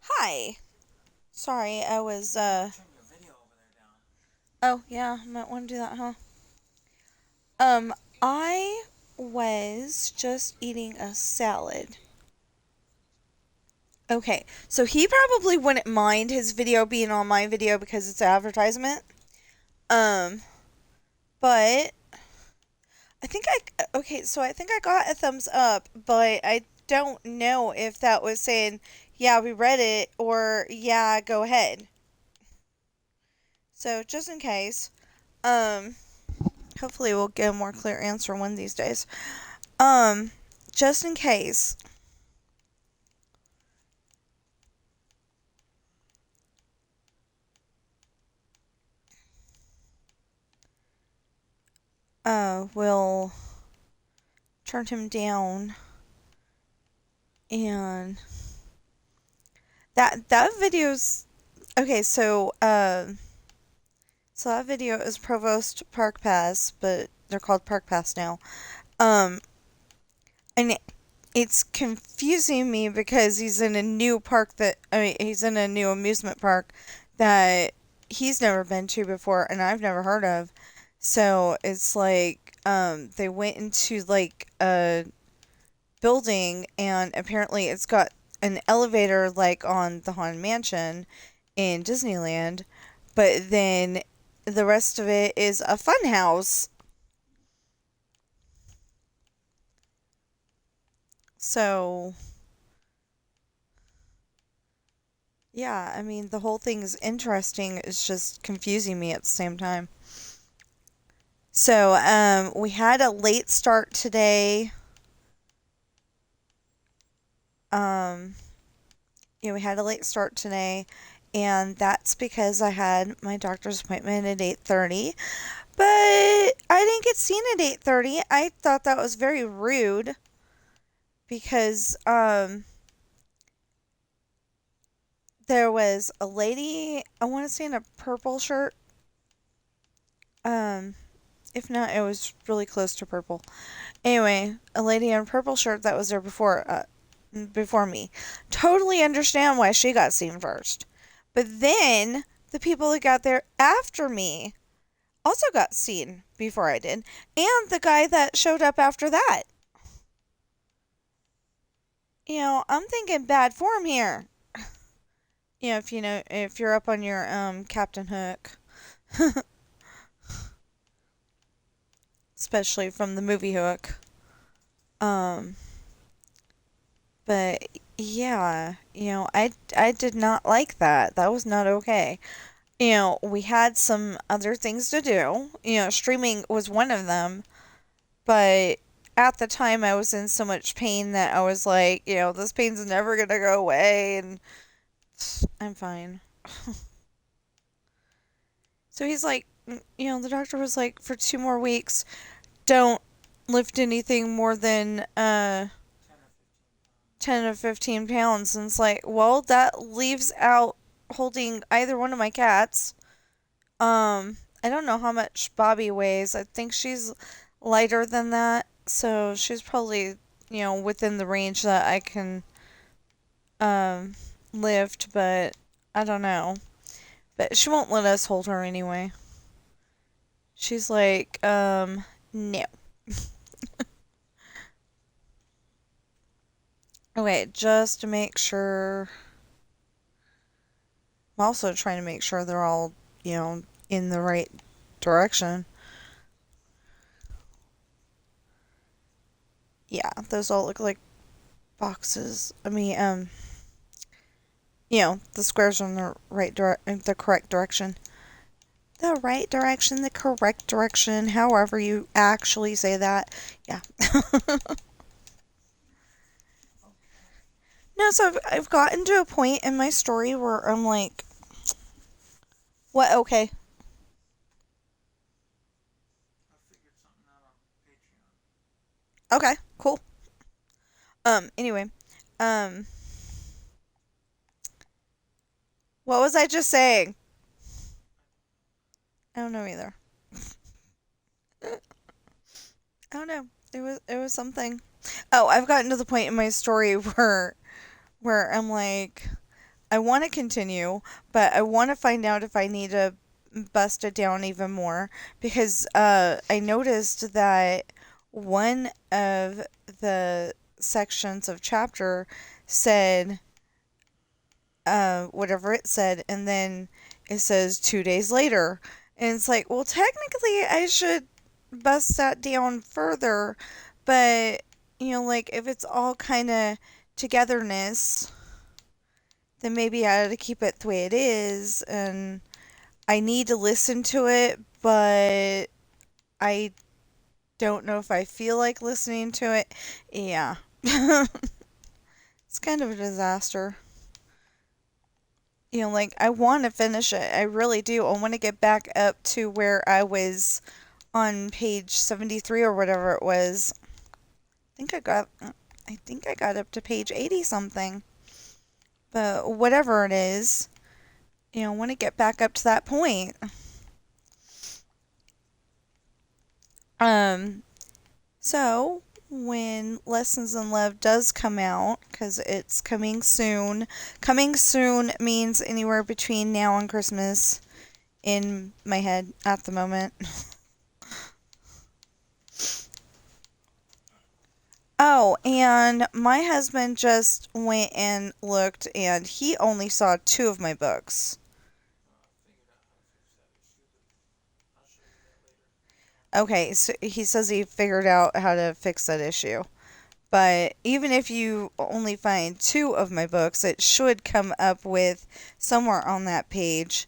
Hi. Sorry, I was, Oh, yeah, might want to do that, huh? Um, I was just eating a salad. Okay, so he probably wouldn't mind his video being on my video because it's advertisement. Um, but I think I got a thumbs up, but I don't know if that was saying, yeah, we read it, or yeah, go ahead. So just in case, um, hopefully we'll get a more clear answer one of these days. Um, just in case, we'll turn him down, and that video's okay. So that video is Provost Park Pass, but they're called Park Pass now. Um, and it's confusing me because he's in a new park he's in a new amusement park that he's never been to before and I've never heard of. So it's like they went into like a building and apparently it's got an elevator like on the Haunted Mansion in Disneyland, but then the rest of it is a fun house. So yeah, I mean, the whole thing is interesting. It's just confusing me at the same time. So, we had a late start today. Um, yeah, we had a late start today, and that's because I had my doctor's appointment at 8:30. But I didn't get seen at 8:30. I thought that was very rude because there was a lady, I want to say in a purple shirt. Um, if not, it was really close to purple. Anyway, a lady in a purple shirt that was there before me. Totally understand why she got seen first. But then the people that got there after me also got seen before I did, and the guy that showed up after that. I'm thinking bad form here. If you're up on your Captain Hook, especially from the movie Hook. Um, but yeah, I did not like that. That was not okay. We had some other things to do. Streaming was one of them, but at the time I was in so much pain that I was like, this pain's never gonna go away, and I'm fine. So he's like, the doctor was like, for 2 more weeks, don't lift anything more than 10 or 15 pounds. And it's like, well, that leaves out holding either one of my cats. I don't know how much Bobby weighs. I think she's lighter than that. So she's probably, within the range that I can um lift, but I don't know. But she won't let us hold her anyway. She's like, no. Okay, just to make sure. I'm also trying to make sure they're all, in the right direction. Yeah, those all look like boxes. I mean, the squares are in the correct direction. The right direction, the correct direction, however you actually say that. Yeah. No, so I've gotten to a point in my story where I'm like, what? Okay. Okay, cool. Anyway. Um, what was I just saying? I don't know either. I don't know. It was something. Oh, I've gotten to the point in my story where I'm like, I want to continue, but I want to find out if I need to bust it down even more because I noticed that one of the sections of chapter said whatever it said, and then it says 2 days later. And it's like, well, technically, I should bust that down further, but like if it's all kind of togetherness, then maybe I ought to keep it the way it is. And I need to listen to it, but I don't know if I feel like listening to it. Yeah. It's kind of a disaster. Like I want to finish it. I really do. I want to get back up to where I was on page 73 or whatever it was. I think I got up to page 80 something. But whatever it is, I want to get back up to that point. Um so when Lessons in Love does come out, because it's coming soon means anywhere between now and Christmas in my head at the moment. Oh, and my husband just went and looked, and he only saw two of my books. Okay, so he says he figured out how to fix that issue. But even if you only find two of my books, it should come up with somewhere on that page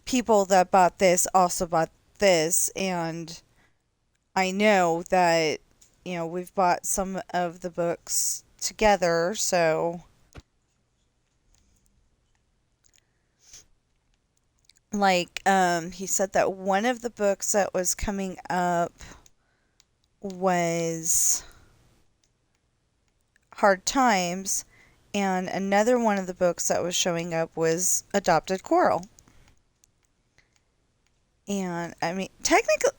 people that bought this also bought this. And I know that, we've bought some of the books together, so like he said that one of the books that was coming up was Hard Times, and another one of the books that was showing up was Adopted Coral. And I mean, technically,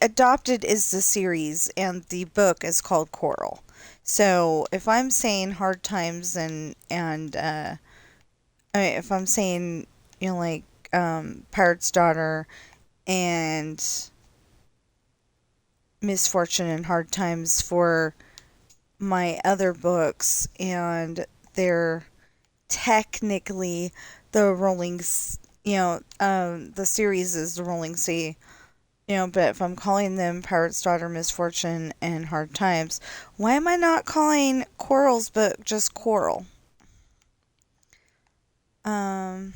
Adopted is the series, and the book is called Coral. So if I'm saying Hard Times I mean, if I'm saying like Pirate's Daughter and Misfortune and Hard Times for my other books, and they're technically the the series is the Rolling Sea. But if I'm calling them Pirate's Daughter, Misfortune, and Hard Times, why am I not calling Coral's book just Coral? Um,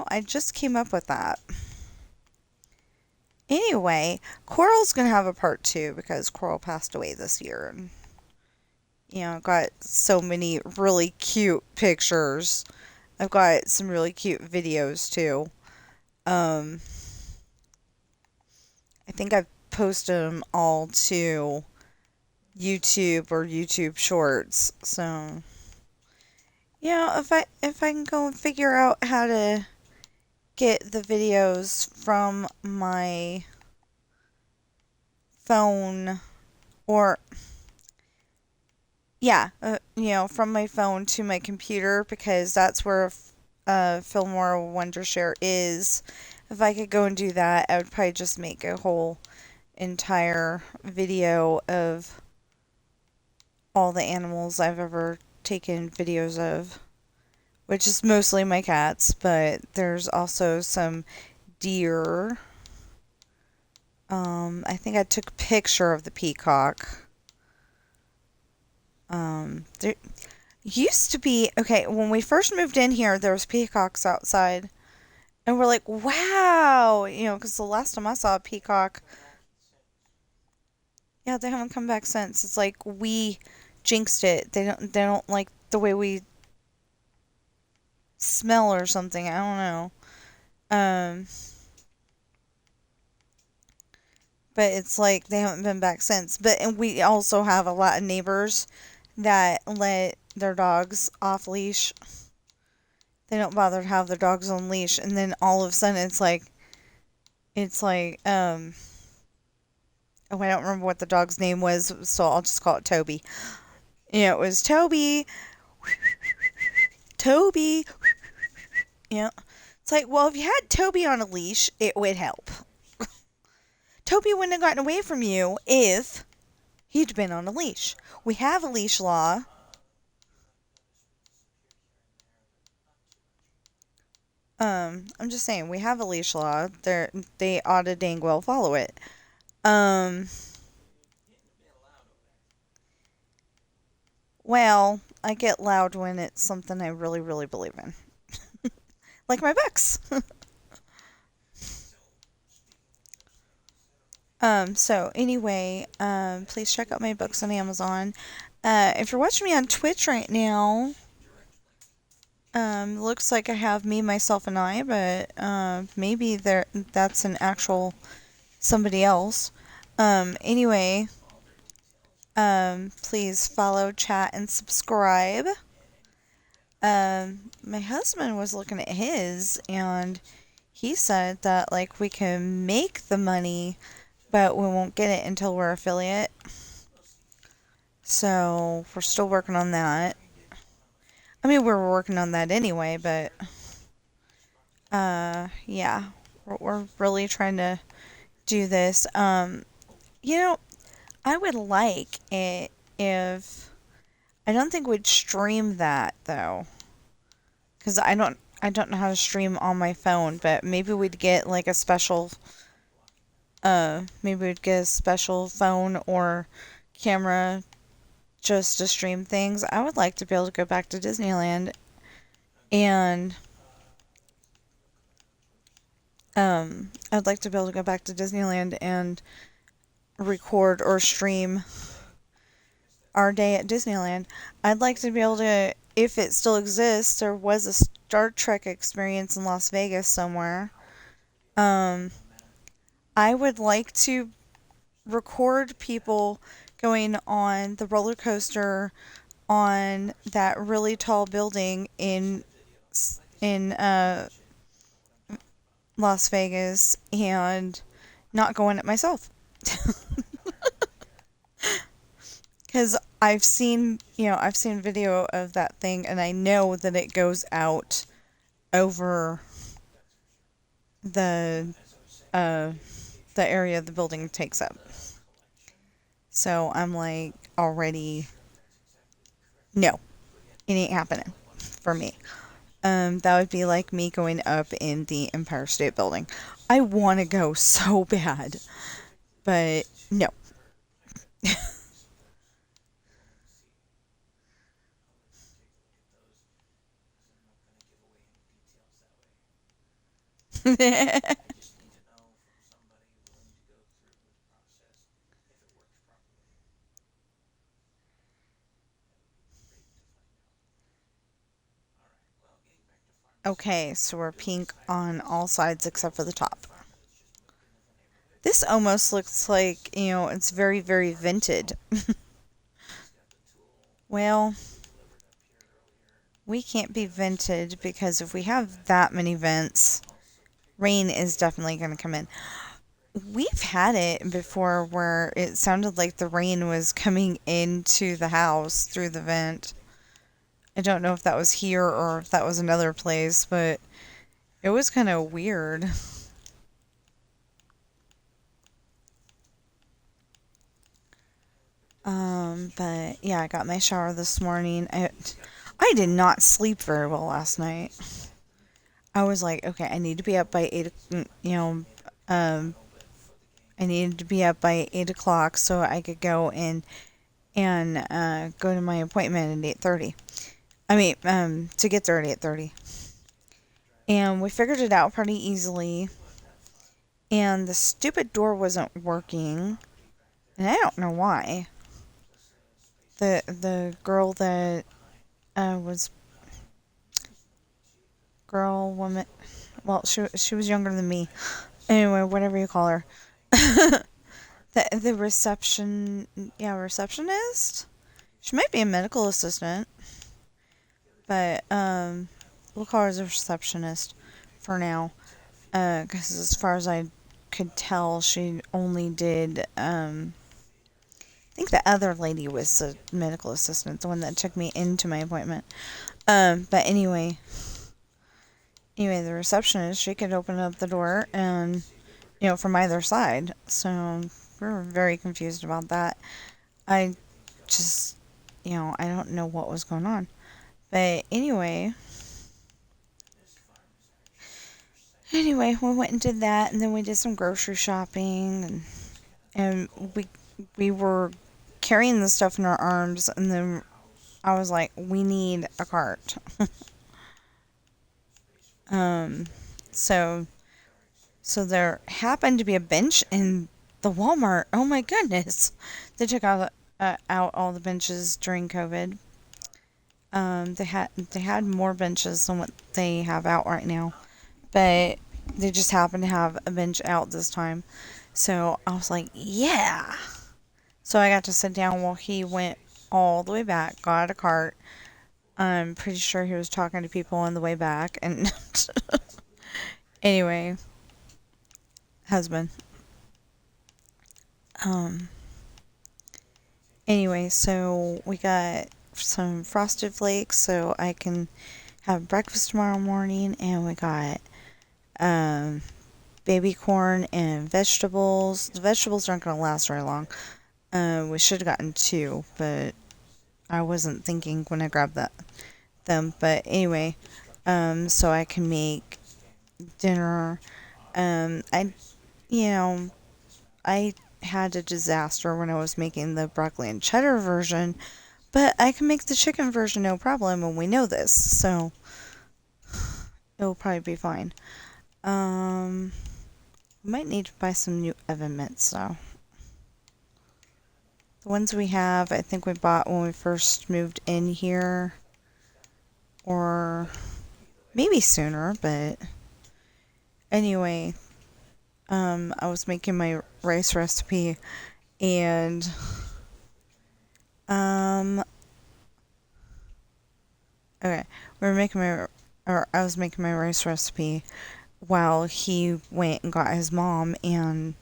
I just came up with that. Anyway, Coral's gonna have a part two because Coral passed away this year, and got so many really cute pictures. I've got some really cute videos too. Um, I think I've posted them all to YouTube or YouTube Shorts. So, if I can go and figure out how to get the videos from my phone, or from my phone to my computer, because that's where Fillmore Wondershare is. If I could go and do that, I would probably just make a whole entire video of all the animals I've ever taken videos of, which is mostly my cats, but there's also some deer. I think I took a picture of the peacock. There used to be, okay, when we first moved in here, there was peacocks outside. And we're like, wow, because the last time I saw a peacock, yeah, they haven't come back since. It's like we jinxed it. They don't like the way we smell or something. I don't know. Um, but it's like they haven't been back since. And we also have a lot of neighbors that let their dogs off leash. They don't bother to have their dogs on leash, and then all of a sudden it's like oh, I don't remember what the dog's name was, so I'll just call it Toby. It was Toby, Toby. Yeah. It's like, well, if you had Toby on a leash, it would help. Toby wouldn't have gotten away from you if he'd been on a leash. We have a leash law. I'm just saying, we have a leash law. They ought to dang well follow it. Um, well, I get loud when it's something I really, really believe in. Like my books. So anyway, please check out my books on Amazon. If you're watching me on Twitch right now, looks like I have me, myself, and I, but maybe that's an actual somebody else. Anyway, please follow, chat, and subscribe. My husband was looking at his, and he said that like we can make the money, but we won't get it until we're affiliate. So we're still working on that. I mean, we were working on that anyway, but yeah, we're really trying to do this. You know, I would like it if I don't think we'd stream that though, because I don't know how to stream on my phone, but maybe we'd get like a special maybe we'd get a special phone or camera just to stream things. I would like to be able to go back to Disneyland and I'd like to be able to go back to Disneyland and record or stream our day at Disneyland. I'd like to be able to, if it still exists, there was a Star Trek experience in Las Vegas somewhere. Um, I would like to record people going on the roller coaster on that really tall building in Las Vegas and not go on it myself. Because I've seen video of that thing and I know that it goes out over the uh the area the building takes up. So I'm like already no, it ain't happening for me. That would be like me going up in the Empire State Building. I want to go so bad, but no. Okay, so we're pink on all sides except for the top. This almost looks like, it's very, very vintage. Well, we can't be vintage because if we have that many vents, rain is definitely going to come in. We've had it before where it sounded like the rain was coming into the house through the vent. I don't know if that was here or if that was another place, but it was kind of weird. But yeah, I got my shower this morning. I did not sleep very well last night. I was like, okay, I need to be up by 8, um, I needed to be up by 8 o'clock so I could go and go to my appointment at 8:30. I mean, to get there at 8:30. And we figured it out pretty easily. And the stupid door wasn't working, and I don't know why. The girl that was girl woman, well, she was younger than me. Anyway, whatever you call her. The receptionist. She might be a medical assistant, but we'll call her a receptionist for now. Because as far as I could tell, she only did think the other lady was the medical assistant, the one that took me into my appointment. But anyway, the receptionist, she could open up the door and, from either side. So we were very confused about that. I just, I don't know what was going on. But anyway, we went and did that, and then we did some grocery shopping, and we were carrying the stuff in our arms, and then I was like, we need a cart. um, so there happened to be a bench in the Walmart. Oh my goodness, they took out all the benches during COVID. They had more benches than what they have out right now, but they just happened to have a bench out this time. So I was like, yeah. So I got to sit down while he went all the way back, got a cart. I'm pretty sure he was talking to people on the way back. And anyway, husband. Um. Anyway, so we got some frosted flakes so I can have breakfast tomorrow morning, and we got um baby corn and vegetables. The vegetables aren't going to last very long. We should have gotten two, but I wasn't thinking when I grabbed them. But anyway, so I can make dinner. I, you know, I had a disaster when I was making the broccoli and cheddar version, but I can make the chicken version no problem, and we know this, so it'll probably be fine. Might need to buy some new oven mitts though. The ones we have, I think we bought when we first moved in here, or maybe sooner, but anyway, I was making my rice recipe, and okay, I was making my rice recipe while he went and got his mom, and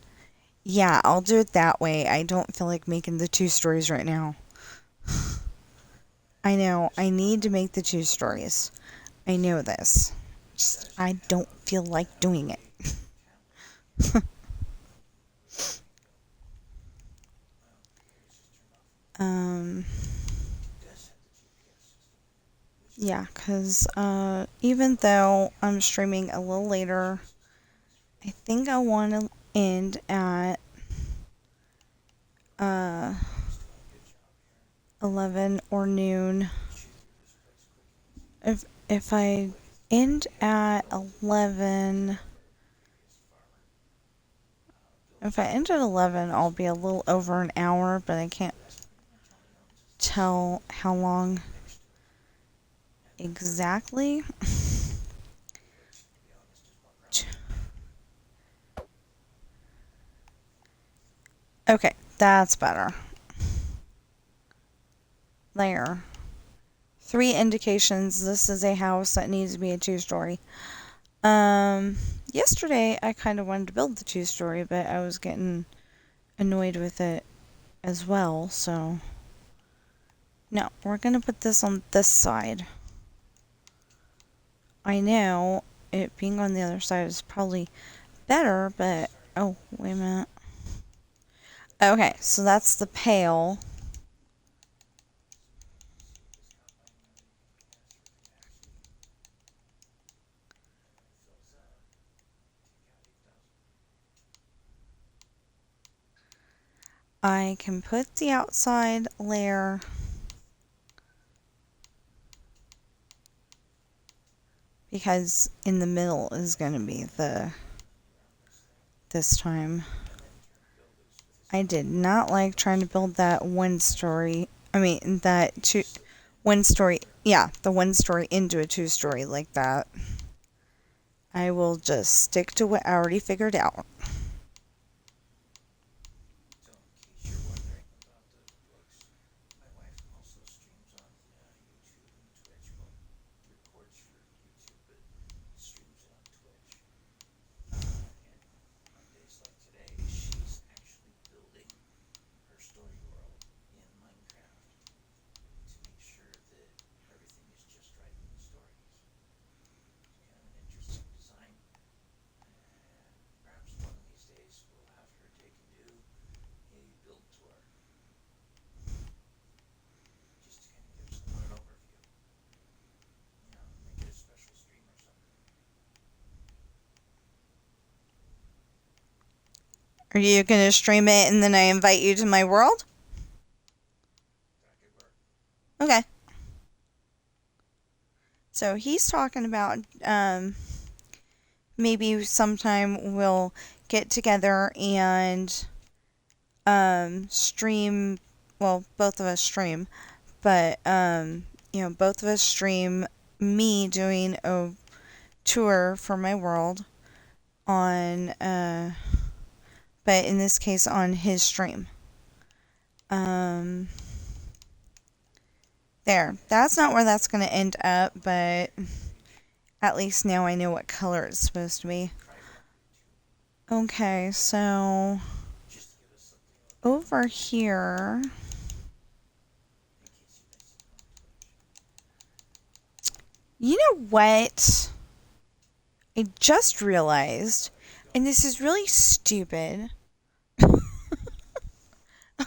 yeah, I'll do it that way. I don't feel like making the two stories right now. I know, I need to make the two stories. I know this. Just, I don't feel like doing it. um, yeah, because even though I'm streaming a little later, I think I want to end at uh, 11 or noon. If I end at 11, I'll be a little over an hour, but I can't tell how long exactly. Okay, that's better. There. 3 indications this is a house that needs to be a 2-story. Yesterday I kind of wanted to build the 2-story, but I was getting annoyed with it as well, so no, we're gonna put this on this side. I know it being on the other side is probably better, but oh, wait a minute. Okay, so that's the pail. I can put the outside layer because in the middle is going to be this time. I did not like trying to build that one story. I mean, that 1-story. Yeah, the 1-story into a 2-story like that. I will just stick to what I already figured out. Are you gonna stream it and then I invite you to my world? Okay. So he's talking about maybe sometime we'll get together and stream. Well, both of us stream, but both of us stream me doing a tour for my world on but in this case on his stream. Um, there. That's not where that's going to end up, but at least now I know what color it's supposed to be. Okay, so over here. You know what? I just realized, and this is really stupid.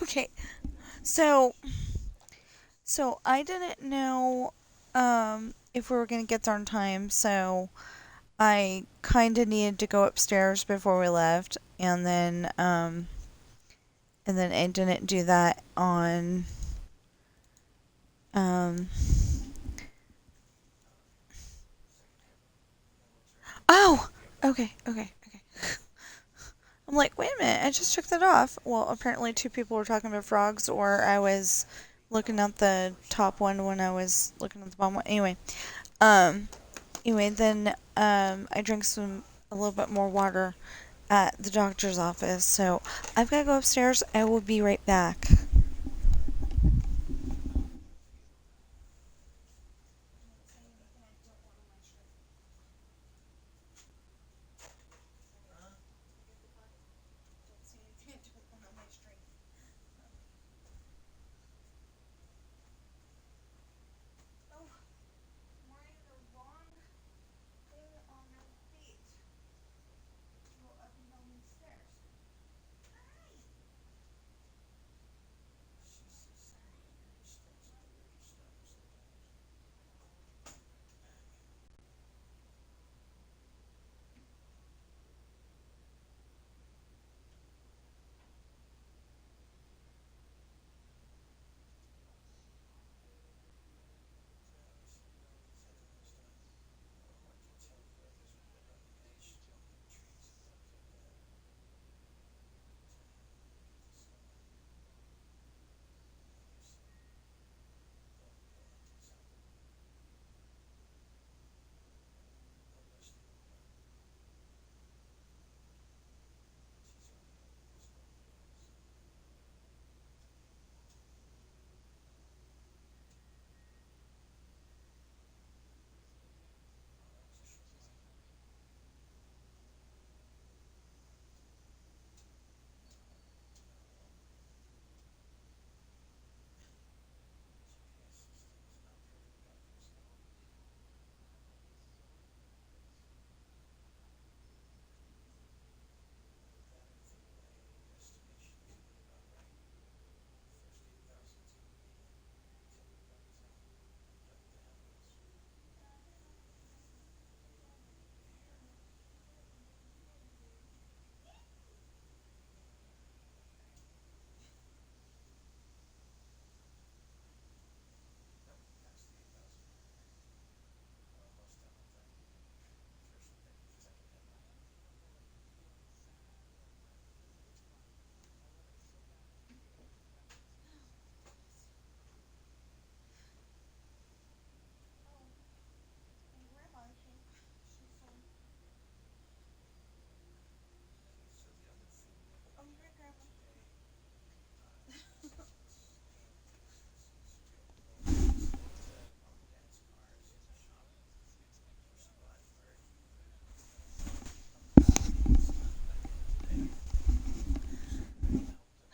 Okay, so I didn't know if we were gonna get there on time, so I kind of needed to go upstairs before we left, and then I didn't do that on um. Oh, okay. I'm like, wait a minute, I just took that off. Well, apparently two people were talking about frogs, or I was looking at the top one when I was looking at the bottom one. Um, then I drank a little bit more water at the doctor's office, so I've got to go upstairs. I will be right back.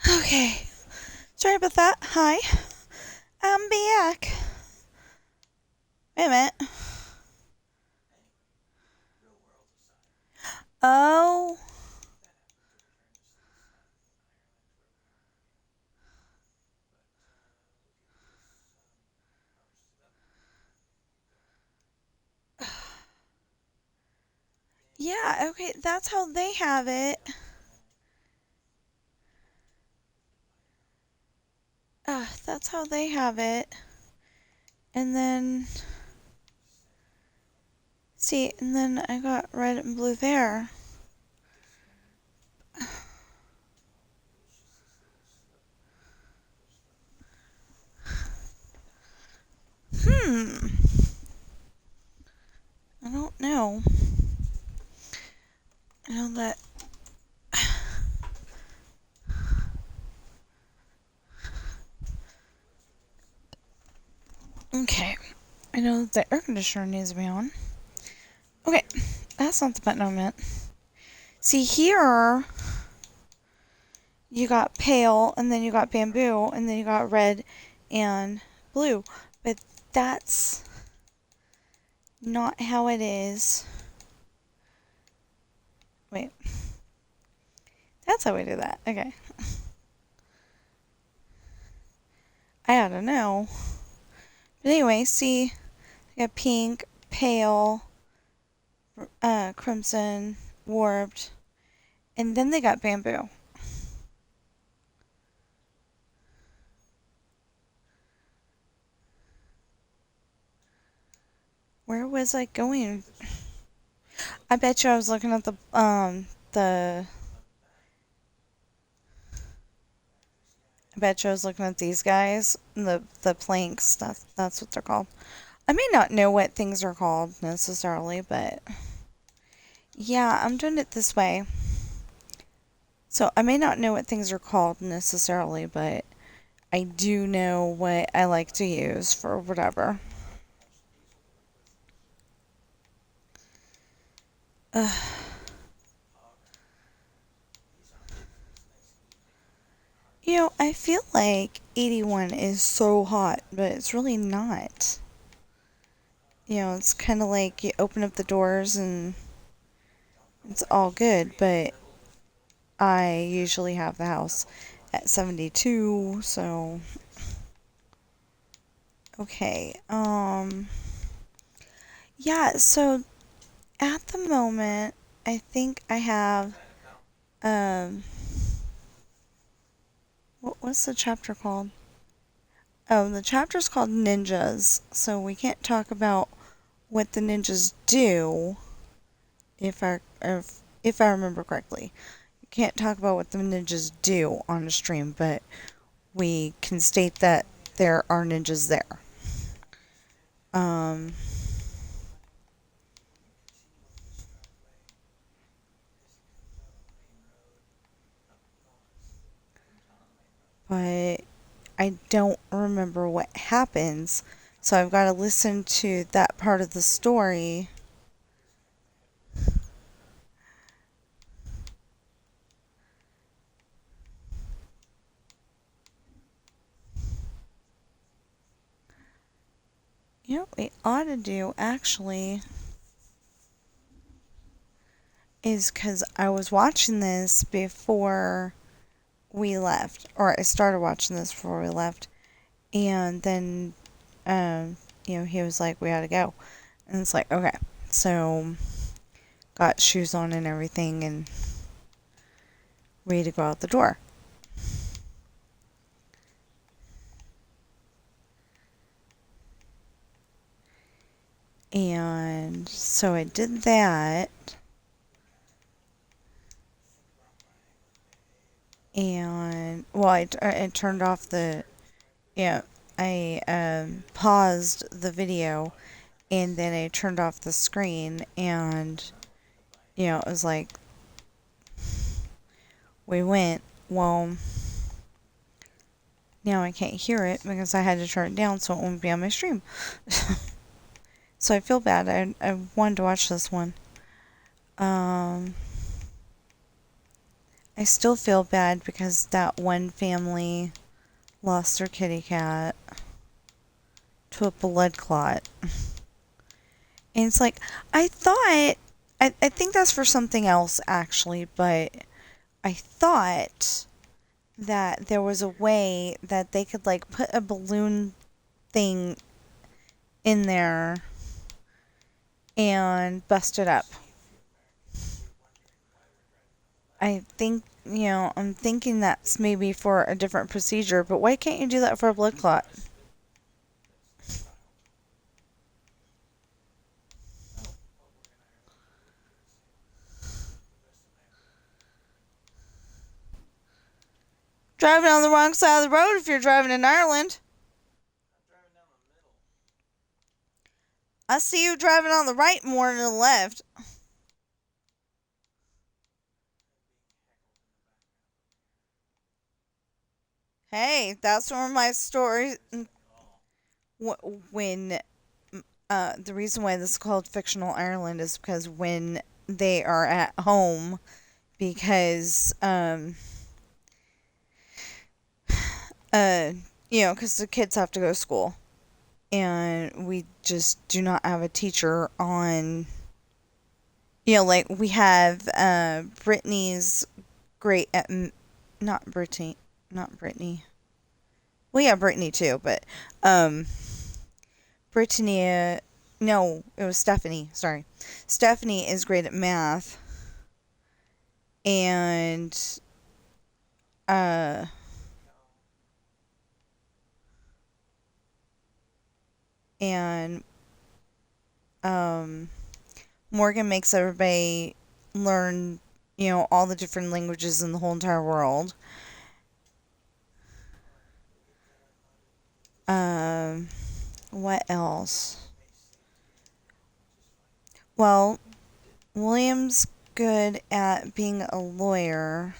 Okay, sorry about that. Hi, I'm back. Wait a minute. Oh, yeah, okay, that's how they have it. That's how they have it. And then, see, and then I got red and blue there. Hmm. I don't know. I know that. Okay. I know the air conditioner needs to be on. Okay. That's not the button I meant. See, here, you got pale, and then you got bamboo, and then you got red and blue. But that's not how it is. Wait. That's how we do that. Okay. I don't know. But anyway, see, you got pink, pale, crimson, warped, and then they got bamboo. Where was I going? I bet you I was looking at the I bet you I was looking at these guys, the planks. That's what they're called. I may not know what things are called necessarily, but yeah, I'm doing it this way. So I may not know what things are called necessarily, but I do know what I like to use for whatever. You know, I feel like 81 is so hot, but it's really not. You know, it's kind of like you open up the doors and it's all good, but I usually have the house at 72, so okay. Yeah, so at the moment, I think I have um what's the chapter called? Oh, the chapter's called Ninjas, so we can't talk about what the ninjas do if I remember correctly. We can't talk about what the ninjas do on the stream, but we can state that there are ninjas there. Um, but I don't remember what happens, so I've got to listen to that part of the story. You know what we ought to do, actually, is because I was watching this before we left, or I started watching this before we left, and then, he was like, we gotta go. And it's like, okay. So, got shoes on and everything, and ready to go out the door. And so I did that. And, well, I turned off the, I paused the video, and then I turned off the screen, and, it was like, we went. Well, now I can't hear it because I had to turn it down so it won't be on my stream. So I feel bad. I wanted to watch this one. I still feel bad because that one family lost their kitty cat to a blood clot. And it's like, I thought, I think that's for something else actually, but I thought that there was a way that they could like put a balloon thing in there and bust it up. I think I'm thinking that's maybe for a different procedure, but why can't you do that for a blood clot? Driving on the wrong side of the road if you're driving in Ireland. I see you driving on the right more than the left. Hey, that's one of my stories. When the reason why this is called Fictional Ireland is because when they are at home, because uh because the kids have to go to school, and we just do not have a teacher on. Like we have Brittany's great not Brittany, not Brittany. Well, yeah, Brittany too, but um, Brittany. No, it was Stephanie. Sorry, Stephanie is great at math, and uh, and um, Morgan makes everybody learn, all the different languages in the whole entire world. Um, what else? Well, William's good at being a lawyer.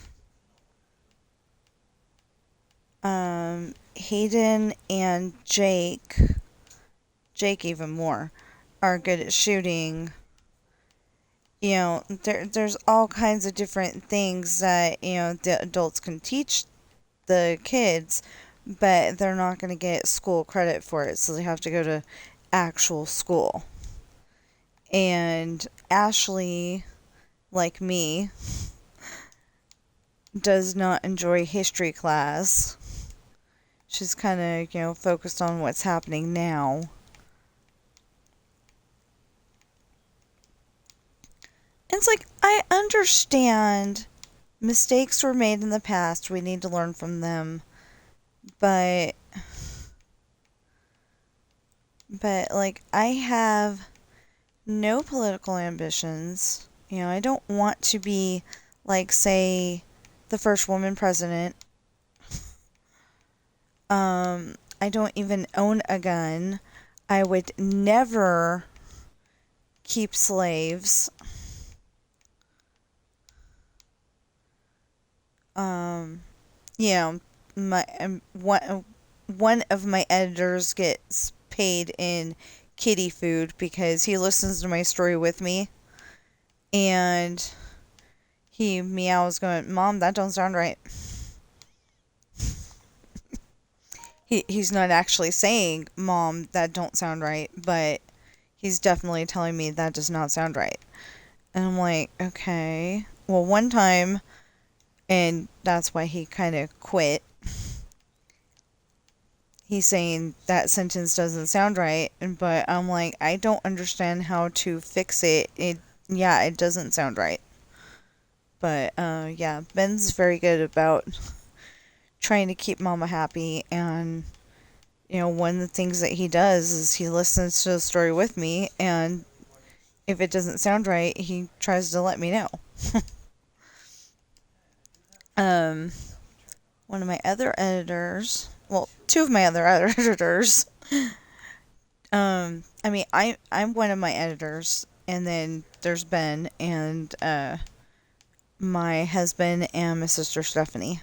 Hayden and Jake even more, are good at shooting. There's all kinds of different things that, the adults can teach the kids, but they're not going to get school credit for it, so they have to go to actual school. And Ashley, like me, does not enjoy history class. She's kind of, focused on what's happening now. It's like, I understand mistakes were made in the past. We need to learn from them. But, like, I have no political ambitions. I don't want to be, like, say, the first woman president. I don't even own a gun. I would never keep slaves. My one of my editors gets paid in kitty food because he listens to my story with me, and he meows going, "Mom, that don't sound right." He's not actually saying, "Mom, that don't sound right," but he's definitely telling me that does not sound right. And I'm like, okay. Well, one time, and that's why he kind of quit. He's saying that sentence doesn't sound right, but I'm like, I don't understand how to fix it. It doesn't sound right. But yeah, Ben's very good about trying to keep Mama happy, and one of the things that he does is he listens to the story with me, and if it doesn't sound right, he tries to let me know. um, One of my other editors, well, two of my other editors. I'm one of my editors, and then there's Ben and my husband and my sister Stephanie.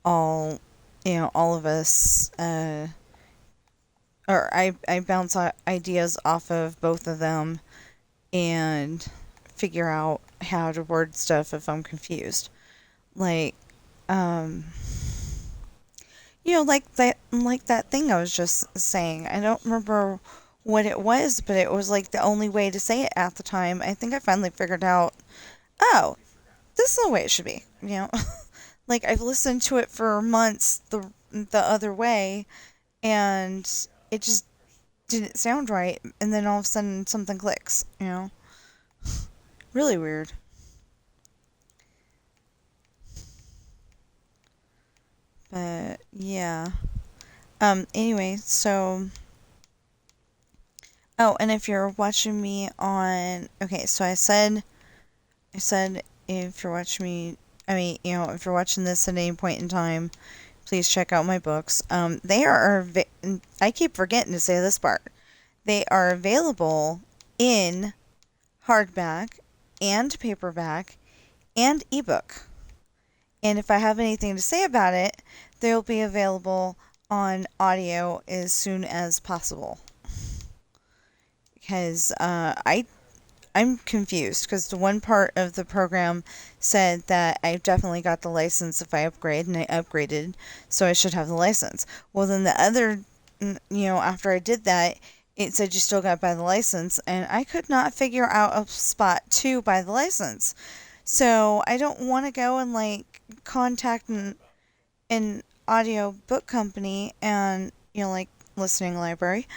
All, all of us, or I bounce ideas off of both of them and figure out how to word stuff if I'm confused. Like, like that thing I was just saying. I don't remember what it was, but it was like the only way to say it at the time. I think I finally figured out, oh, this is the way it should be. Like, I've listened to it for months the other way, and it just didn't sound right, and then all of a sudden something clicks. Really weird. Yeah. Anyway, so, oh, and if you're watching me on, okay, so I said if you're watching me, I mean, if you're watching this at any point in time, please check out my books. I keep forgetting to say this part. They are available in hardback and paperback and ebook. And if I have anything to say about it, they'll be available on audio as soon as possible. Because I'm confused because the one part of the program said that I definitely got the license if I upgrade, and I upgraded, so I should have the license. Well, then the other, after I did that, it said you still got to buy the license, and I could not figure out a spot to buy the license. So I don't want to go and contact an audio book company and listening library.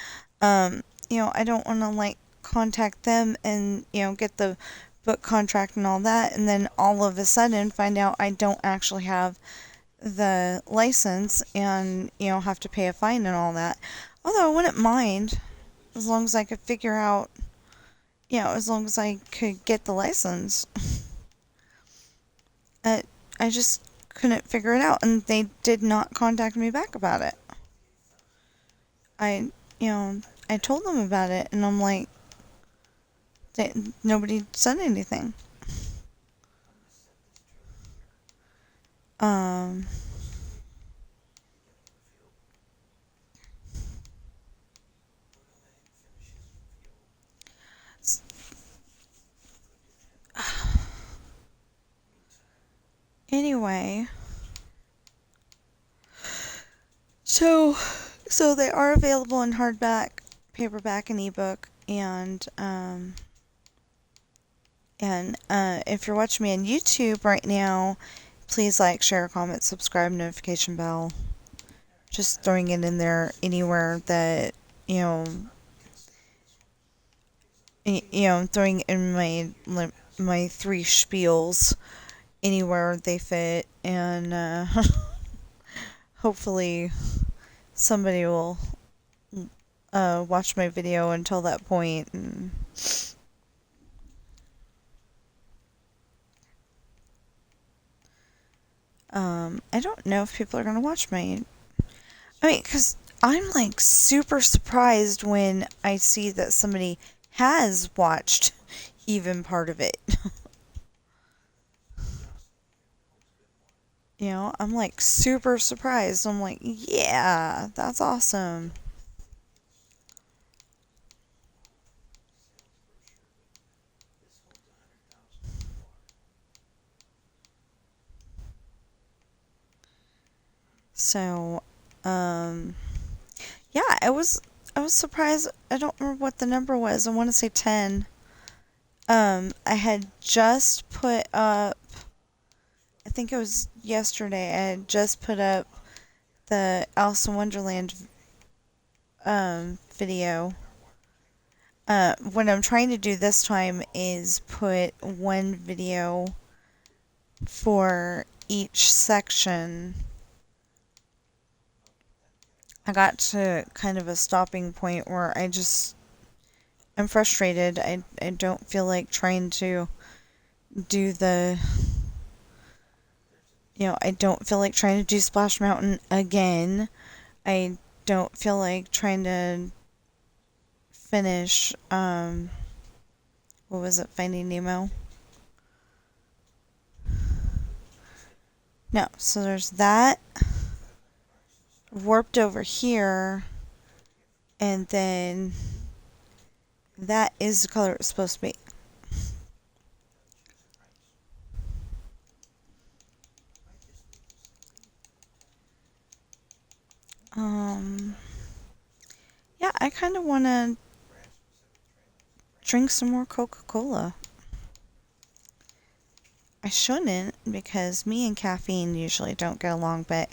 I don't want to contact them and get the book contract and all that, and then all of a sudden find out I don't actually have the license and have to pay a fine and all that. Although I wouldn't mind as long as I could figure out, as long as I could get the license. uh, I just couldn't figure it out, and they did not contact me back about it. I you know I told them about it, and I'm like, nobody said anything. Um, anyway, so they are available in hardback, paperback, and ebook, and if you're watching me on YouTube right now, please like, share, comment, subscribe, notification bell. Just throwing it in there anywhere that throwing in my three spiels anywhere they fit, and hopefully somebody will watch my video until that point. And I don't know if people are gonna watch my. I mean, because I'm super surprised when I see that somebody has watched even part of it. I'm super surprised. I'm like, yeah, that's awesome. So, yeah, I was surprised. I don't remember what the number was. I want to say 10. I had just put up, I think it was yesterday, I had just put up the Alice in Wonderland video. What I'm trying to do this time is put one video for each section. I got to kind of a stopping point where I'm frustrated. I don't feel like trying to do I don't feel like trying to do Splash Mountain again. I don't feel like trying to finish, what was it, Finding Nemo? No, so there's that. Warped over here, and then that is the color it's supposed to be. Yeah, I kind of want to drink some more Coca-Cola. I shouldn't, because me and caffeine usually don't get along, but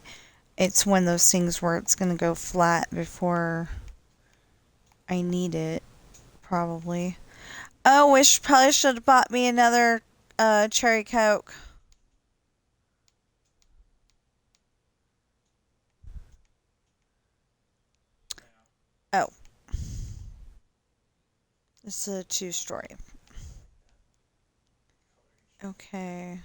it's one of those things where it's going to go flat before I need it, probably. Oh, probably should have bought me another cherry Coke. It's a two-story. Okay.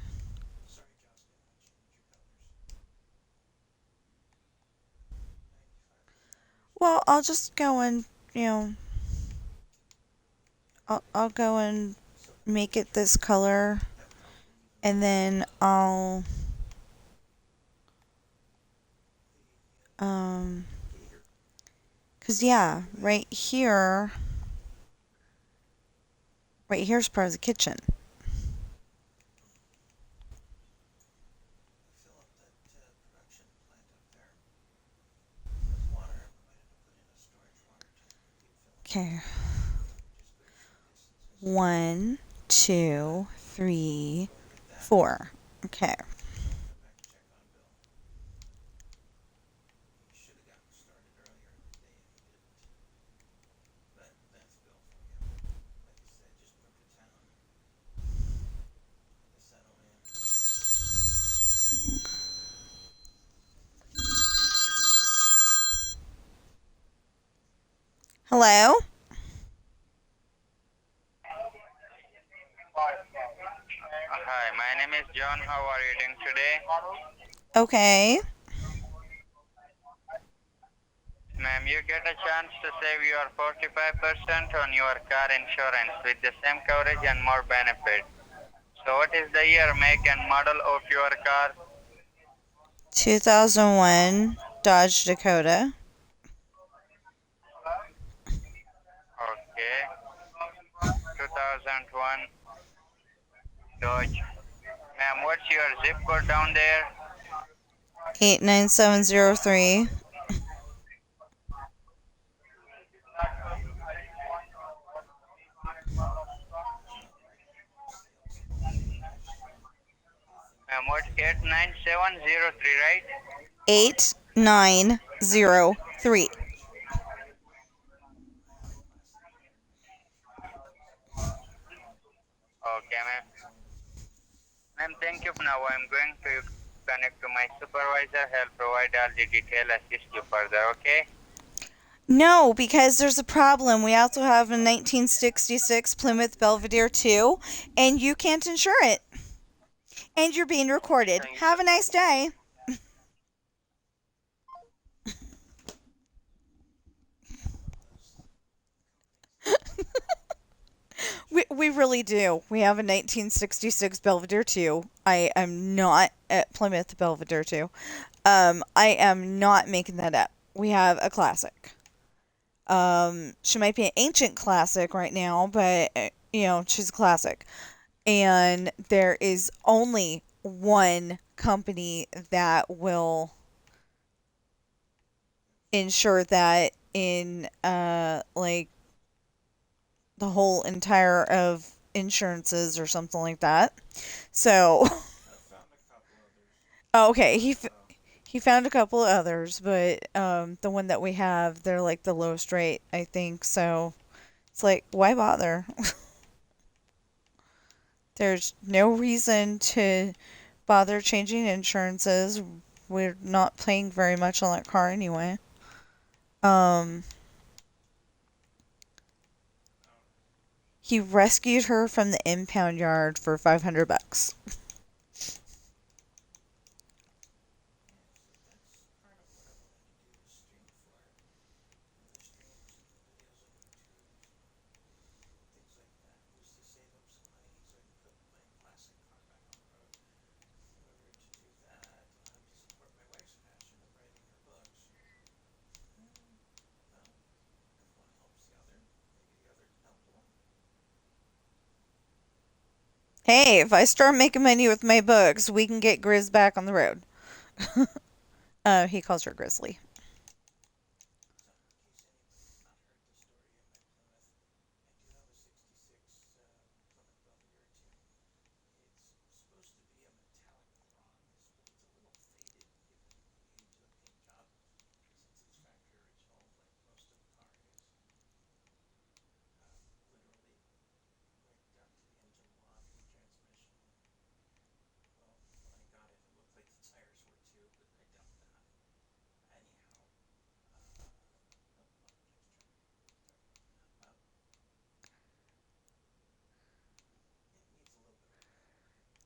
Well, I'll just go and, you know, I'll go and make it this color, and then um, cause yeah, right here's part of the kitchen. Okay. 1, 2, 3, 4. Okay. Hello? Hi, my name is John. How are you doing today? Okay. Ma'am, you get a chance to save your 45% on your car insurance with the same coverage and more benefits. So what is the year, make and model of your car? 2001 Dodge Dakota. Okay, 2001 Dodge. Ma'am, what's your zip code down there? 89703. Ma'am, what's 89703, right? 8903. Okay, ma'am. Ma'am, thank you. Now I'm going to connect to my supervisor. He'll provide all the detail, assist you further, okay? No, because there's a problem. We also have a 1966 Plymouth Belvedere 2, and you can't insure it. And you're being recorded. Have a nice day. We really do. We have a 1966 Belvedere 2. I am not at Plymouth Belvedere 2. I am not making that up. We have a classic. She might be an ancient classic right now, but she's a classic. And there is only one company that will ensure that in like the whole entire of insurances or something like that. So, oh, okay, he found a couple of others, but the one that we have, they're like the lowest rate, I think. So it's like, why bother? There's no reason to bother changing insurances. We're not paying very much on that car anyway. Um, he rescued her from the impound yard for $500. Hey, if I start making money with my books, we can get Grizz back on the road. He calls her Grizzly.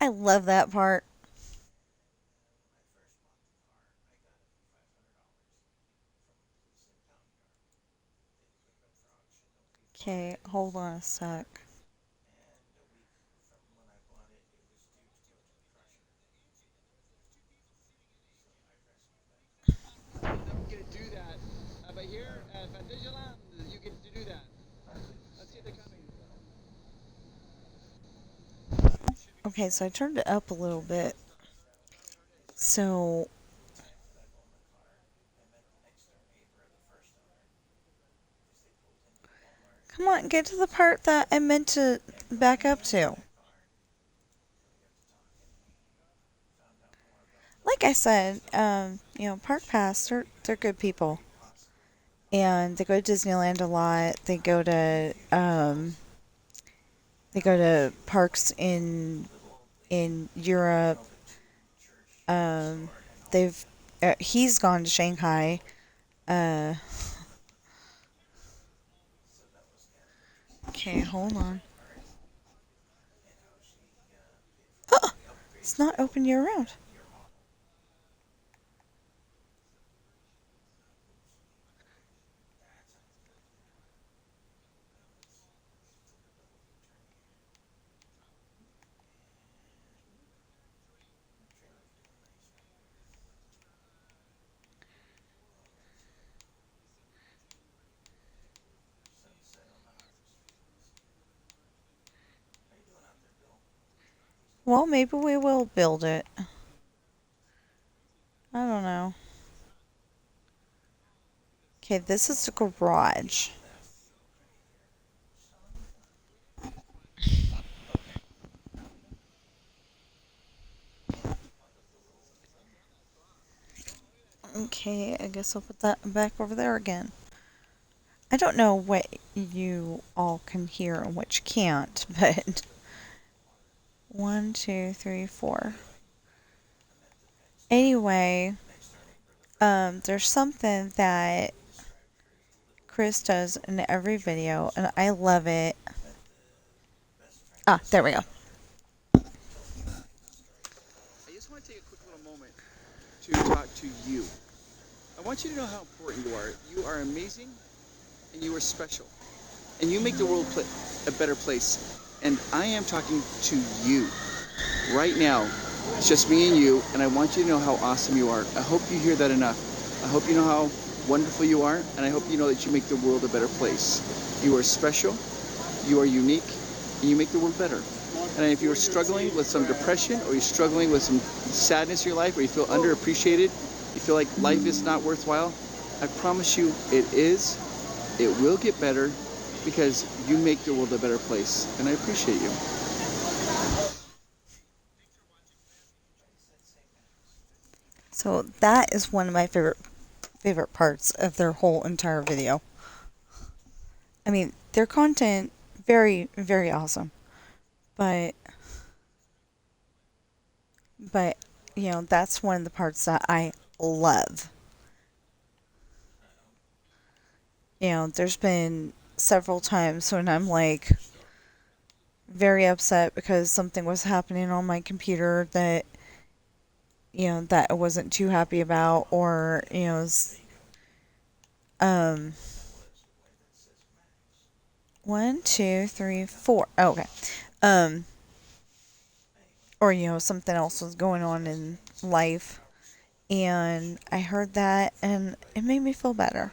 I love that part. Okay, hold on a sec. Okay, so I turned it up a little bit. So, come on, get to the part that I meant to back up to. Like I said, Park Pass, they're good people. And they go to Disneyland a lot. They go to parks in Europe. Um, they've he's gone to Shanghai. Uh, okay, hold on. It's not open year round. Well, maybe we will build it. I don't know. Okay, this is the garage. Okay, I guess I'll put that back over there again. I don't know what you all can hear and what you can't, but one, two, three, four. Anyway, there's something that Chris does in every video, and I love it. Ah, there we go. I just want to take a quick little moment to talk to you. I want you to know how important you are. You are amazing and you are special. And you make the world a better place. And I am talking to you right now. It's just me and you, and I want you to know how awesome you are. I hope you hear that enough. I hope you know how wonderful you are, and I hope you know that you make the world a better place. You are special, you are unique, and you make the world better. And if you're struggling with some depression, or you're struggling with some sadness in your life, or you feel underappreciated, you feel like life is not worthwhile, I promise you it is. It will get better because you make the world a better place. And I appreciate you. So that is one of my favorite parts of their whole entire video. I mean, their content very very awesome. But but that's one of the parts that I love. There's been several times when I'm like very upset because something was happening on my computer that that I wasn't too happy about, or um one, two, three, four. Oh, okay. Um or something else was going on in life, and I heard that and it made me feel better.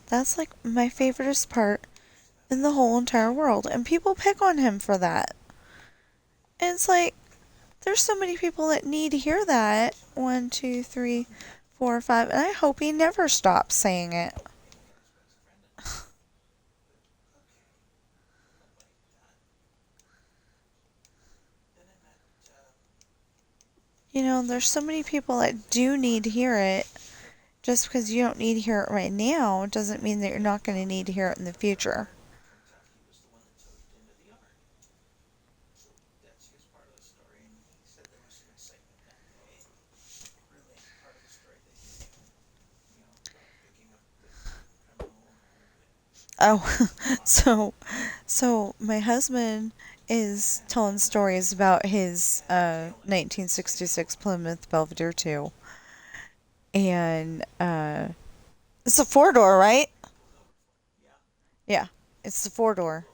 That's like my favoriteest part in the whole entire world, and people pick on him for that. And it's like, there's so many people that need to hear that. One, two, three, four, five, and I hope he never stops saying it. There's so many people that do need to hear it. Just because you don't need to hear it right now doesn't mean that you're not going to need to hear it in the future. Oh, so my husband is telling stories about his 1966 Plymouth Belvedere 2. And it's a four door, right? Yeah, it's the four door,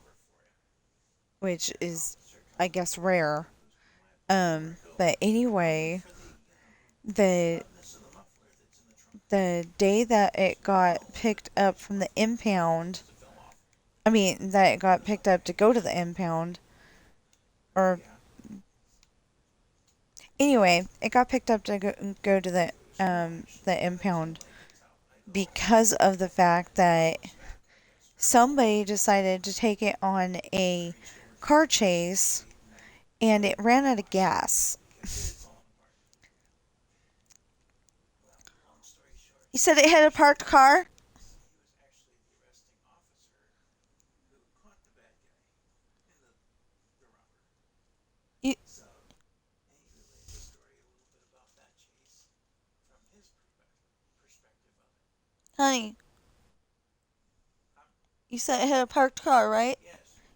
which is, I guess, rare. But anyway, the the day that it got picked up from the impound, I mean, that it got picked up to go to the impound, or anyway, it got picked up to go to the impound because of the fact that somebody decided to take it on a car chase and it ran out of gas. You said it hit a parked car? You, honey, you said it hit a parked car, right?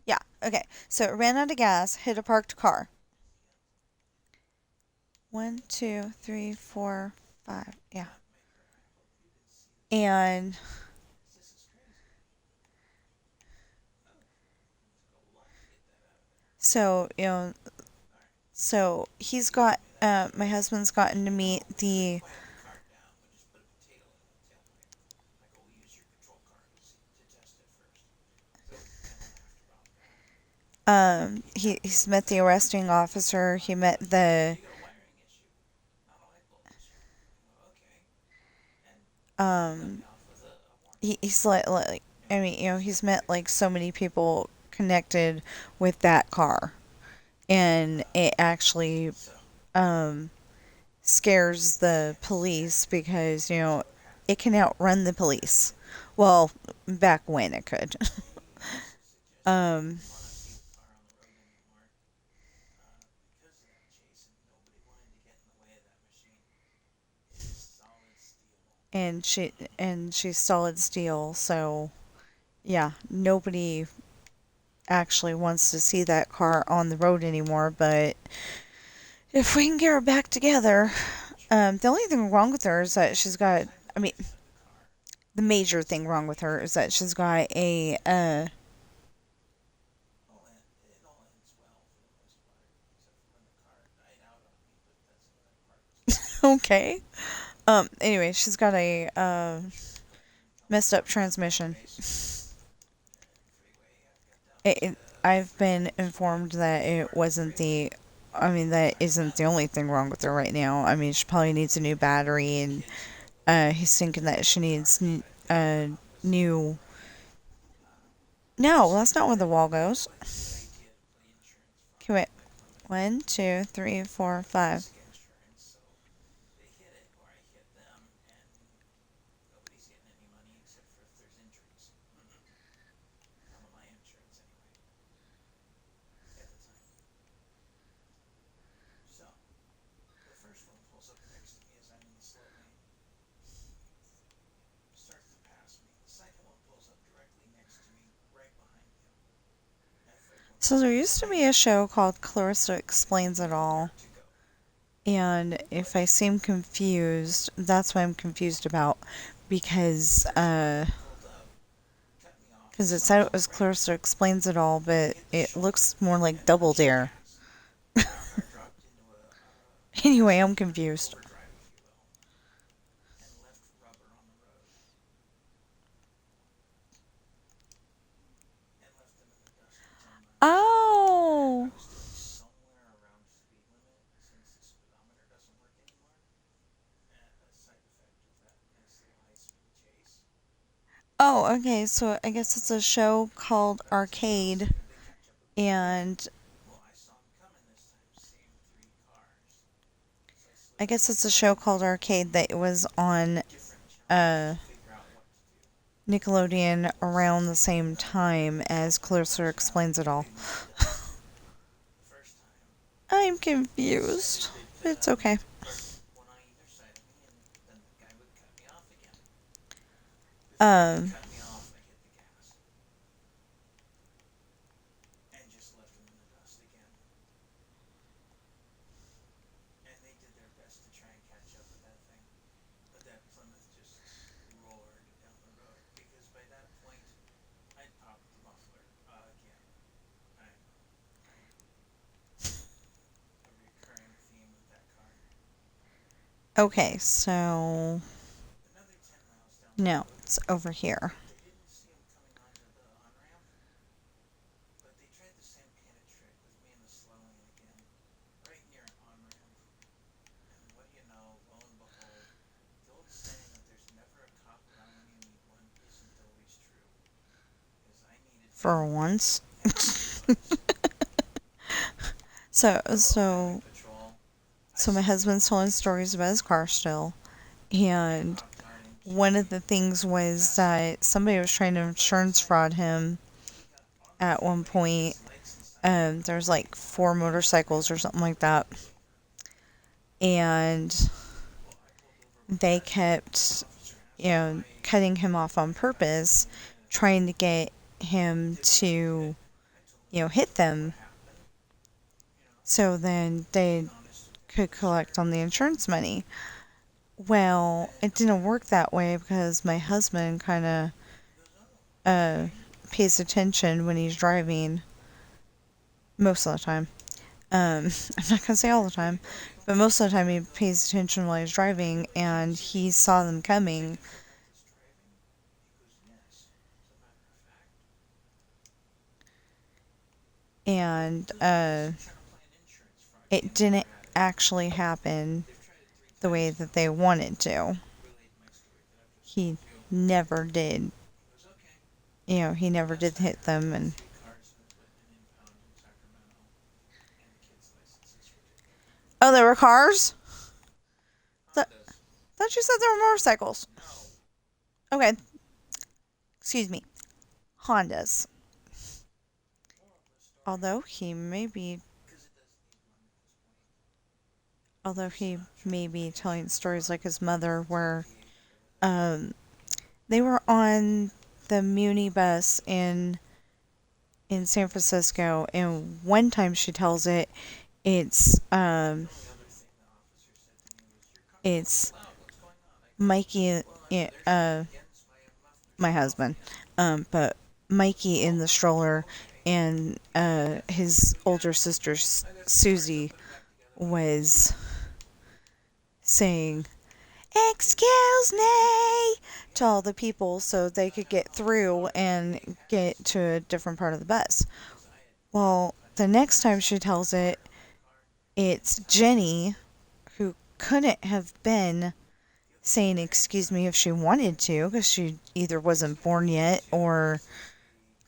Yeah, okay. So it ran out of gas, hit a parked car. 1, 2, 3, 4, 5. Yeah. And so, so he's got, my husband's gotten to meet he's met the arresting officer. He met um, he's like, I mean, he's met like so many people connected with that car. And it actually, um, scares the police because, it can outrun the police. Well, back when it could. um, and she's solid steel, so yeah, nobody actually wants to see that car on the road anymore, but if we can get her back together, the only thing wrong with her is that she's got, I mean, the major thing wrong with her is that she's got a, okay. Anyway, she's got a, messed up transmission. I've been informed that it wasn't the, I mean, that isn't the only thing wrong with her right now. I mean, she probably needs a new battery, and he's thinking that she needs new. No, that's not where the wall goes. Okay, wait. 1, 2, 3, 4, 5. So there used to be a show called Clarissa Explains It All. And if I seem confused, that's what I'm confused about. Because, it said it was Clarissa Explains It All, but it looks more like Double Dare. Anyway, I'm confused. Oh! Oh, okay, so I guess it's a show called Arcade, and I guess it's a show called Arcade that was on uh, Nickelodeon around the same time as Clarissa Explains It All. I'm confused. It's okay. Um, Okay, so no, it's over here. For once. So so my husband's telling stories about his car still, and one of the things was that somebody was trying to insurance fraud him at one point. There's like four motorcycles or something like that, and they kept, cutting him off on purpose, trying to get him to, hit them, so then they could collect on the insurance money. Well, it didn't work that way because my husband kind of uh, pays attention when he's driving most of the time. I'm not gonna say all the time, but most of the time he pays attention while he's driving, and he saw them coming. And it didn't actually happen the way that they wanted to. He never did. He never did hit them. And oh, there were cars. Th- thought you said there were motorcycles. Okay, excuse me, Hondas. Although he may be, although he may be telling stories like his mother, where um, they were on the Muni bus in San Francisco, and one time she tells it, it's it's Mikey, my husband, but Mikey in the stroller, and his older sister Susie was saying, "Excuse me," to all the people so they could get through and get to a different part of the bus. Well, the next time she tells it, it's Jenny, who couldn't have been saying excuse me if she wanted to, because she either wasn't born yet, or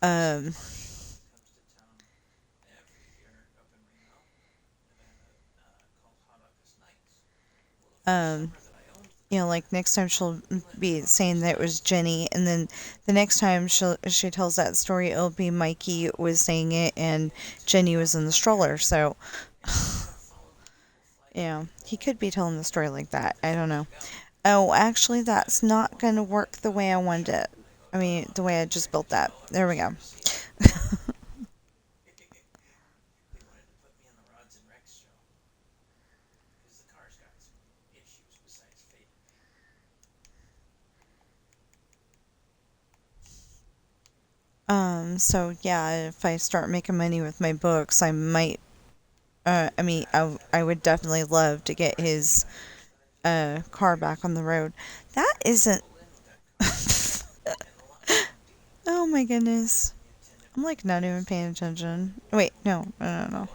um um like next time she'll be saying that it was Jenny, and then the next time she tells that story, it'll be Mikey was saying it and Jenny was in the stroller. So he could be telling the story like that. I don't know. Oh, actually, that's not gonna work the way I wanted it. I mean, the way I just built that. There we go. So yeah, if I start making money with my books, I might, I mean, I would definitely love to get his, car back on the road. That isn't, oh my goodness. I'm like not even paying attention. Wait, no, no, no, no.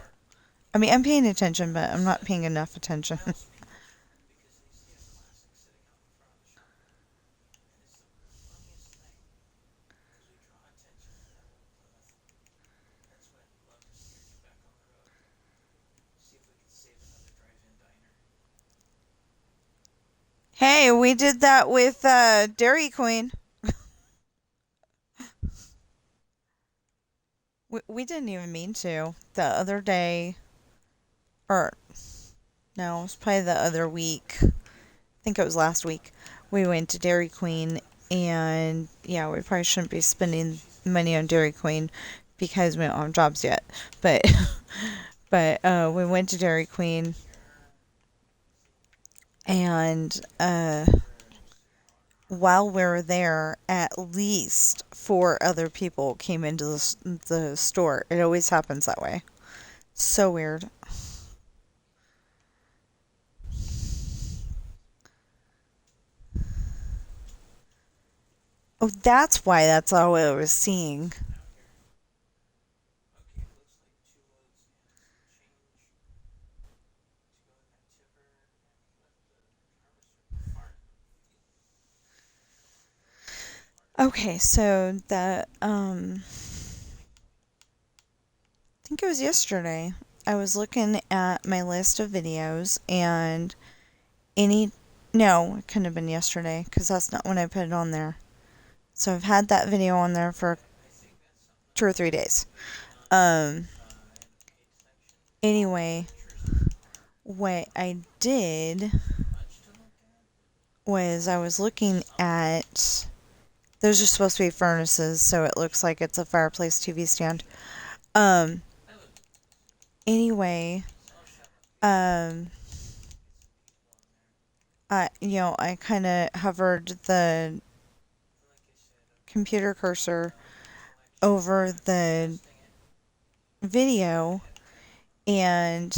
I mean, I'm paying attention, but I'm not paying enough attention. Hey, we did that with, Dairy Queen. We didn't even mean to. The other day, or no, it was probably the other week. I think it was last week. We went to Dairy Queen, and yeah, we probably shouldn't be spending money on Dairy Queen because we don't have jobs yet. But we went to Dairy Queen, and while we were there, at least four other people came into the store. It always happens that way. So weird. Oh, that's why that's all I was seeing. Okay, so I think it was yesterday. I was looking at my list of videos and any no, it couldn't have been yesterday because that's not when I put it on there. So I've had that video on there for 2 or 3 days. Um anyway, what I did was I was looking at those are supposed to be furnaces, so it looks like it's a fireplace TV stand. Um anyway, um I kind of hovered the computer cursor over the video, and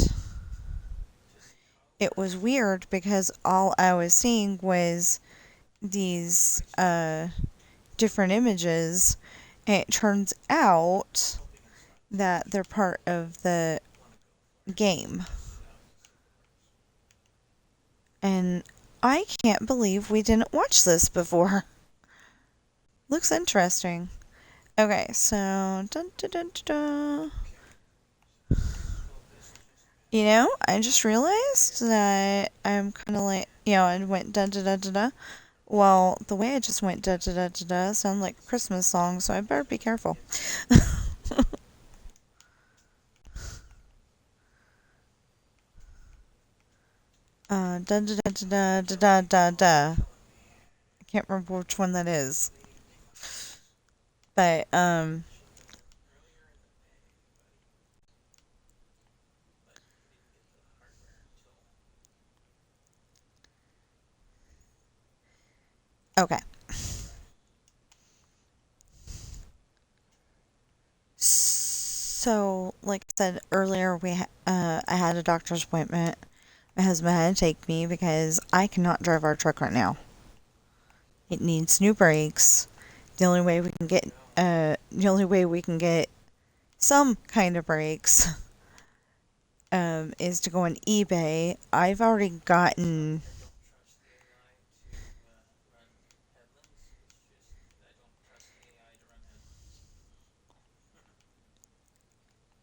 it was weird because all I was seeing was these different images, and it turns out that they're part of the game. And I can't believe we didn't watch this before. Looks interesting. Okay, so dun, dun, dun, dun, dun. I just realized that I'm kind of like, I went da da da da da. Well, the way I just went da da da da da sounded like a Christmas song, so I better be careful. Da da da da da da da da. I can't remember which one that is. But, okay. So, like I said earlier, I had a doctor's appointment. My husband had to take me because I cannot drive our truck right now. It needs new brakes. The only way we can get some kind of brakes, is to go on eBay. I've already gotten.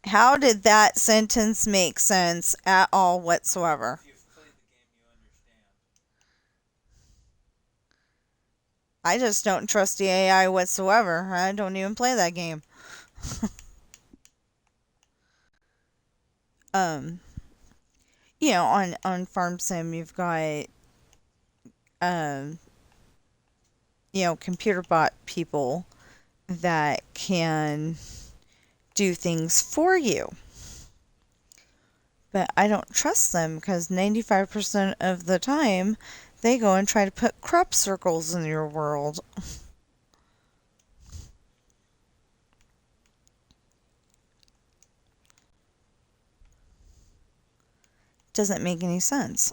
How did that sentence make sense at all whatsoever? I just don't trust the AI whatsoever. I don't even play that game. um, on Farm Sim, you've got um, computer bot people that can do things for you. But I don't trust them because 95% of the time they go and try to put crop circles in your world. Doesn't make any sense.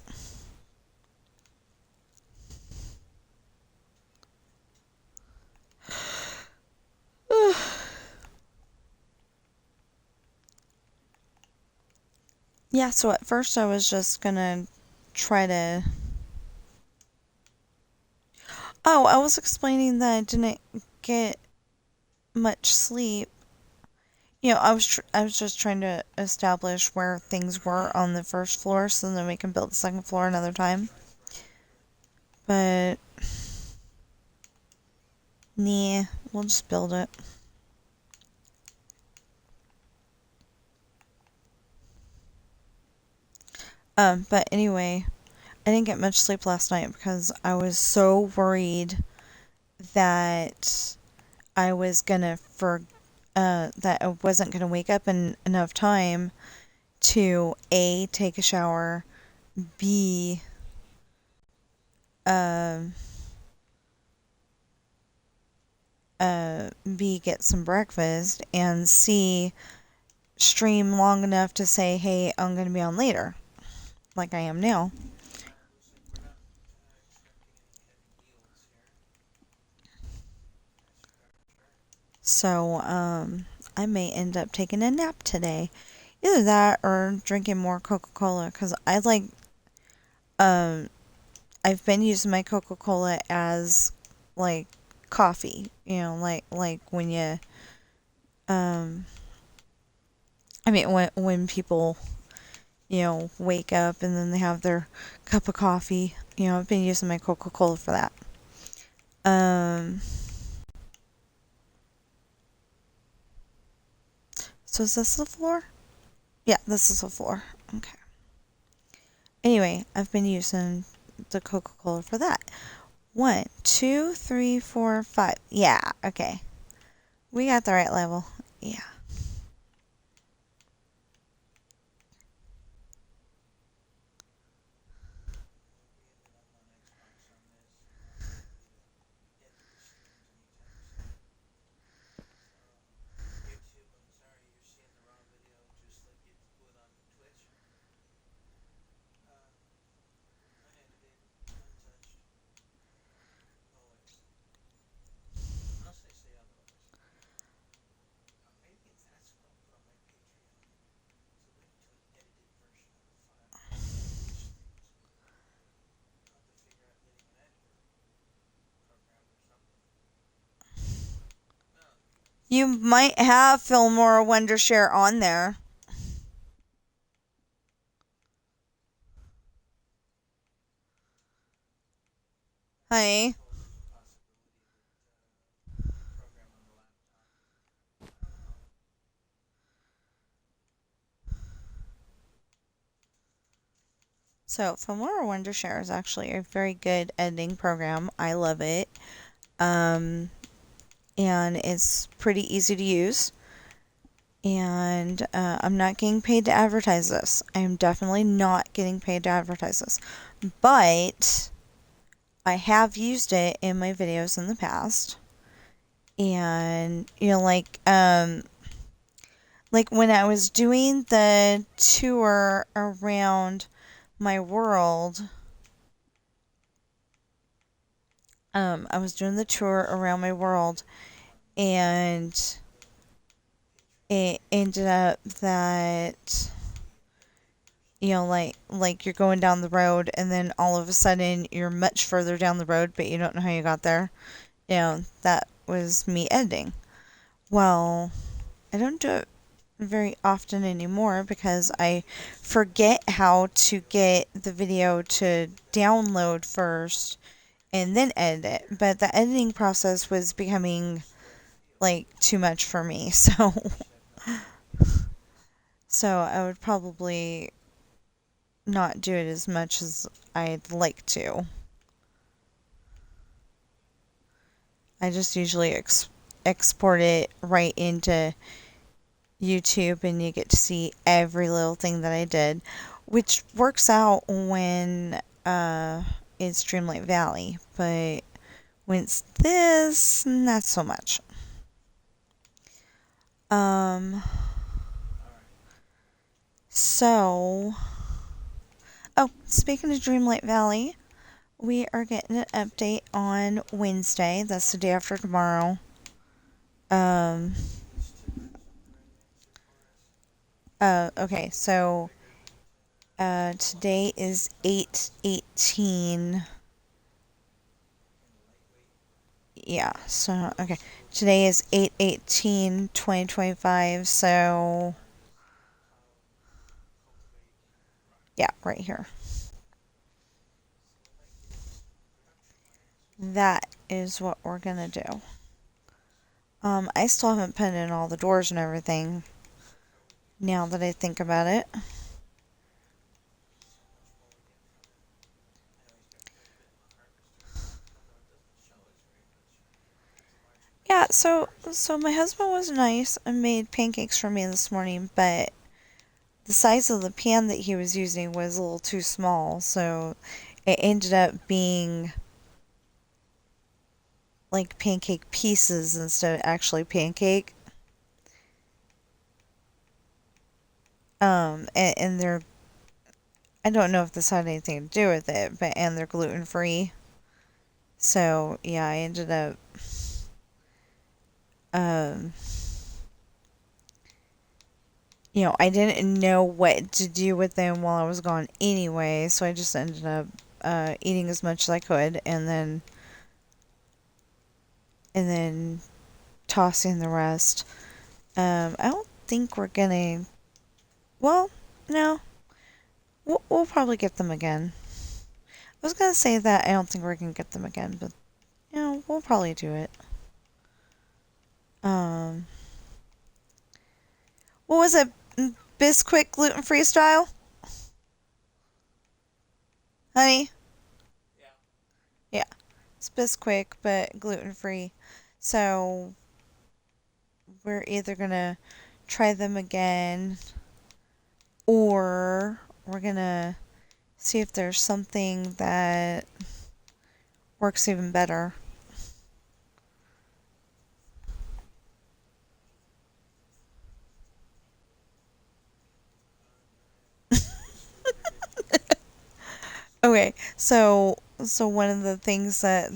Yeah, so at first I was just gonna try to. Oh, I was explaining that I didn't get much sleep. I was just trying to establish where things were on the first floor so then we can build the second floor another time. But nah, we'll just build it. But anyway, I didn't get much sleep last night because I was so worried that I was gonna that I wasn't gonna wake up in enough time to A, take a shower, B, um B, get some breakfast, and C, stream long enough to say, hey, I'm gonna be on later, like I am now. So, I may end up taking a nap today. Either that or drinking more Coca-Cola because um, I've been using my Coca-Cola as like coffee, like when you, um, I mean, when people, wake up and then they have their cup of coffee, I've been using my Coca-Cola for that. Um, so is this the floor? Yeah, this is the floor. Okay. Anyway, I've been using the Coca-Cola for that. 1, 2, 3, 4, 5. Yeah, okay. We got the right level. Yeah. You might have Fillmore Wondershare on there. Honey. So, Fillmore Wondershare is actually a very good editing program. I love it. Um, and it's pretty easy to use. And I'm not getting paid to advertise this. I am definitely not getting paid to advertise this. But I have used it in my videos in the past. And, like when I was doing the tour around my world, I was doing the tour around my world, and it ended up that like you're going down the road, and then all of a sudden you're much further down the road, but you don't know how you got there. That was me editing. Well, I don't do it very often anymore because I forget how to get the video to download first and then edit it. But the editing process was becoming like too much for me. So I would probably not do it as much as I'd like to. I just usually export it right into YouTube, and you get to see every little thing that I did, which works out when it's Dreamlight Valley, but when it's this, not so much. Um, so, oh, speaking of Dreamlight Valley, we are getting an update on Wednesday. That's the day after tomorrow. Um, okay, so today is 8/18. Yeah, so okay. Today is 8/18/2025, so yeah, right here. That is what we're gonna do. I still haven't put in all the doors and everything now that I think about it. Yeah, so my husband was nice and made pancakes for me this morning, but the size of the pan that he was using was a little too small, so it ended up being like pancake pieces instead of actually pancake. And they're, I don't know if this had anything to do with it, but and they're gluten free. So yeah, I ended up um, I didn't know what to do with them while I was gone anyway, so I just ended up eating as much as I could, and then tossing the rest. I don't think we're gonna. Well, no, we'll probably get them again. I was gonna say that I don't think we're gonna get them again, but we'll probably do it. Um, what was it? Bisquick gluten free style, honey? Yeah, it's Bisquick but gluten free. So we're either gonna try them again, or we're gonna see if there's something that works even better. Okay, so one of the things uh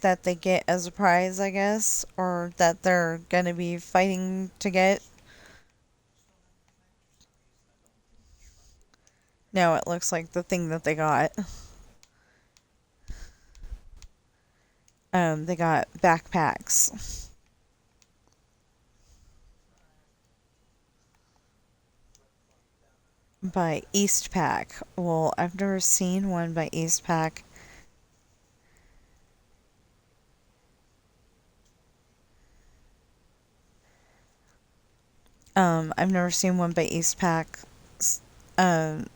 that they get as a prize, I guess, or that they're gonna be fighting to get. No, it looks like the thing that they got. They got backpacks by Eastpak. Well, I've never seen one by Eastpak. I've never seen one by Eastpak. Um,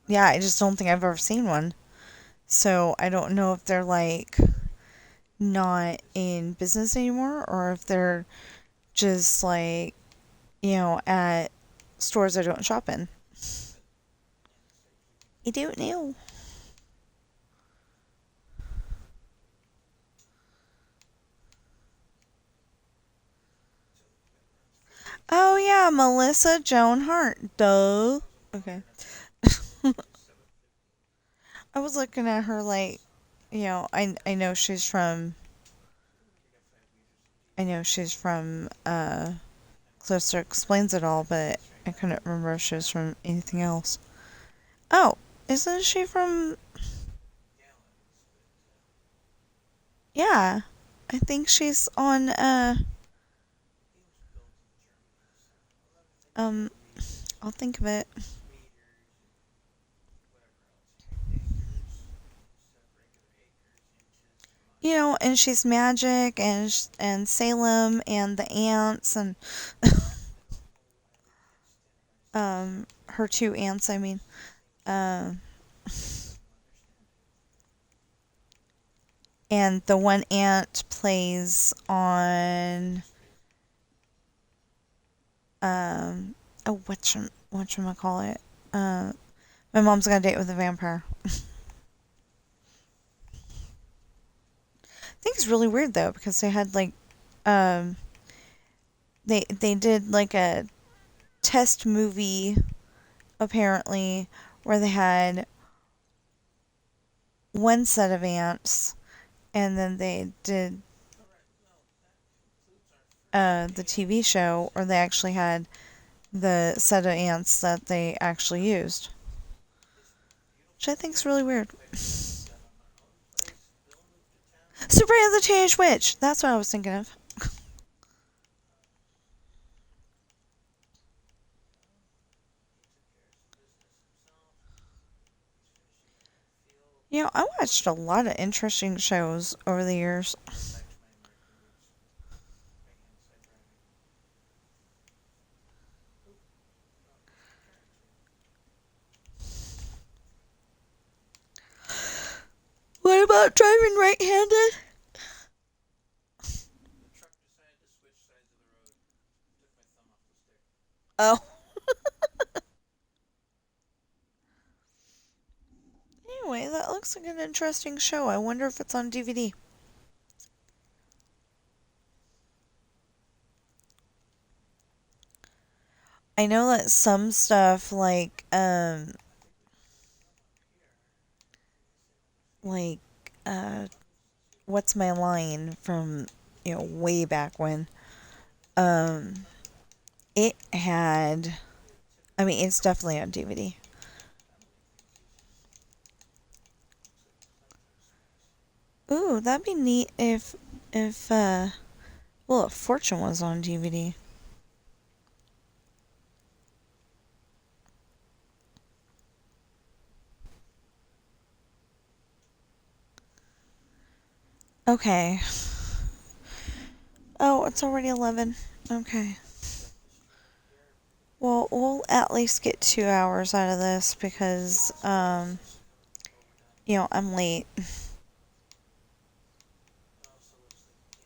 yeah, I just don't think I've ever seen one. So I don't know if they're like not in business anymore or if they're just like, at stores I don't shop in. I don't know. Oh yeah, Melissa Joan Hart. Duh. Okay. I was looking at her like, I know she's from Closer Explains It All, but I couldn't remember if she was from anything else. Oh, isn't she from? Yeah, I think she's on. Um, I'll think of it. And she's magic and Salem and the ants and her two aunts. I mean, um, and the one aunt plays on oh whatchamacallit. My mom's got a date with a vampire. I think it's really weird though because they had like um they did like a test movie apparently where they had one set of ants and then they did the TV show where they actually had the set of ants that they actually used, which I think is really weird. Sabrina the Teenage Witch. That's what I was thinking of. I watched a lot of interesting shows over the years. What about driving right-handed? Oh. Anyway, that looks like an interesting show. I wonder if it's on DVD. I know that some stuff like uh What's My Line from, way back when. Um, it had, I mean, it's definitely on DVD. Ooh, that'd be neat if Fortune was on DVD. Okay. Oh, it's already 11. Okay. Well, we'll at least get 2 hours out of this because, I'm late.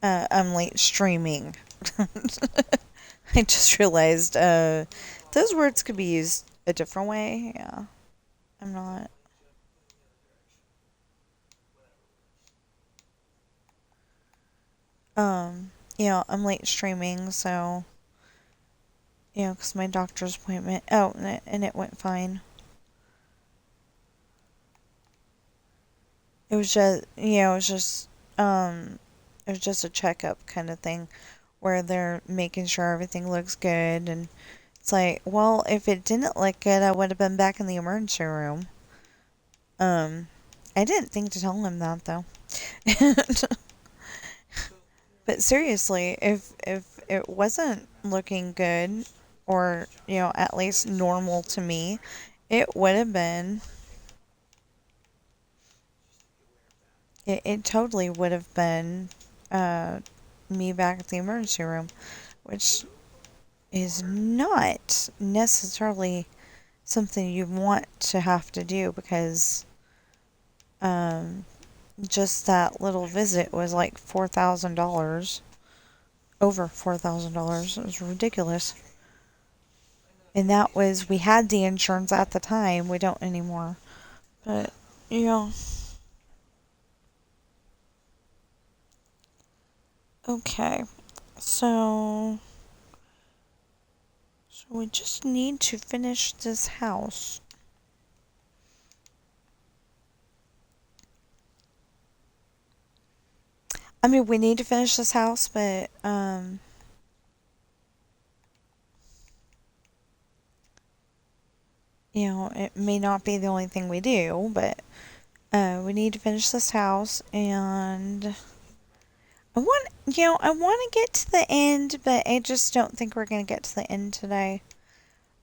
I'm late streaming. I just realized, those words could be used a different way. Yeah. I'm not. I'm late streaming, so, because my doctor's appointment. Oh, and it went fine. It was just, it was just a checkup kind of thing where they're making sure everything looks good. And it's like, well, if it didn't look good, I would have been back in the emergency room. Um, I didn't think to tell him that though. But seriously, if it wasn't looking good, or at least normal to me, it would have been. It totally would have been uh, me back at the emergency room, which is not necessarily something you want to have to do because um, just that little visit was like $4,000, over $4,000. It was ridiculous. And that was, we had the insurance at the time. We don't anymore. But, yeah. Okay. So we just need to finish this house. I mean, we need to finish this house, but, it may not be the only thing we do, but we need to finish this house, and I want to get to the end, but I just don't think we're going to get to the end today.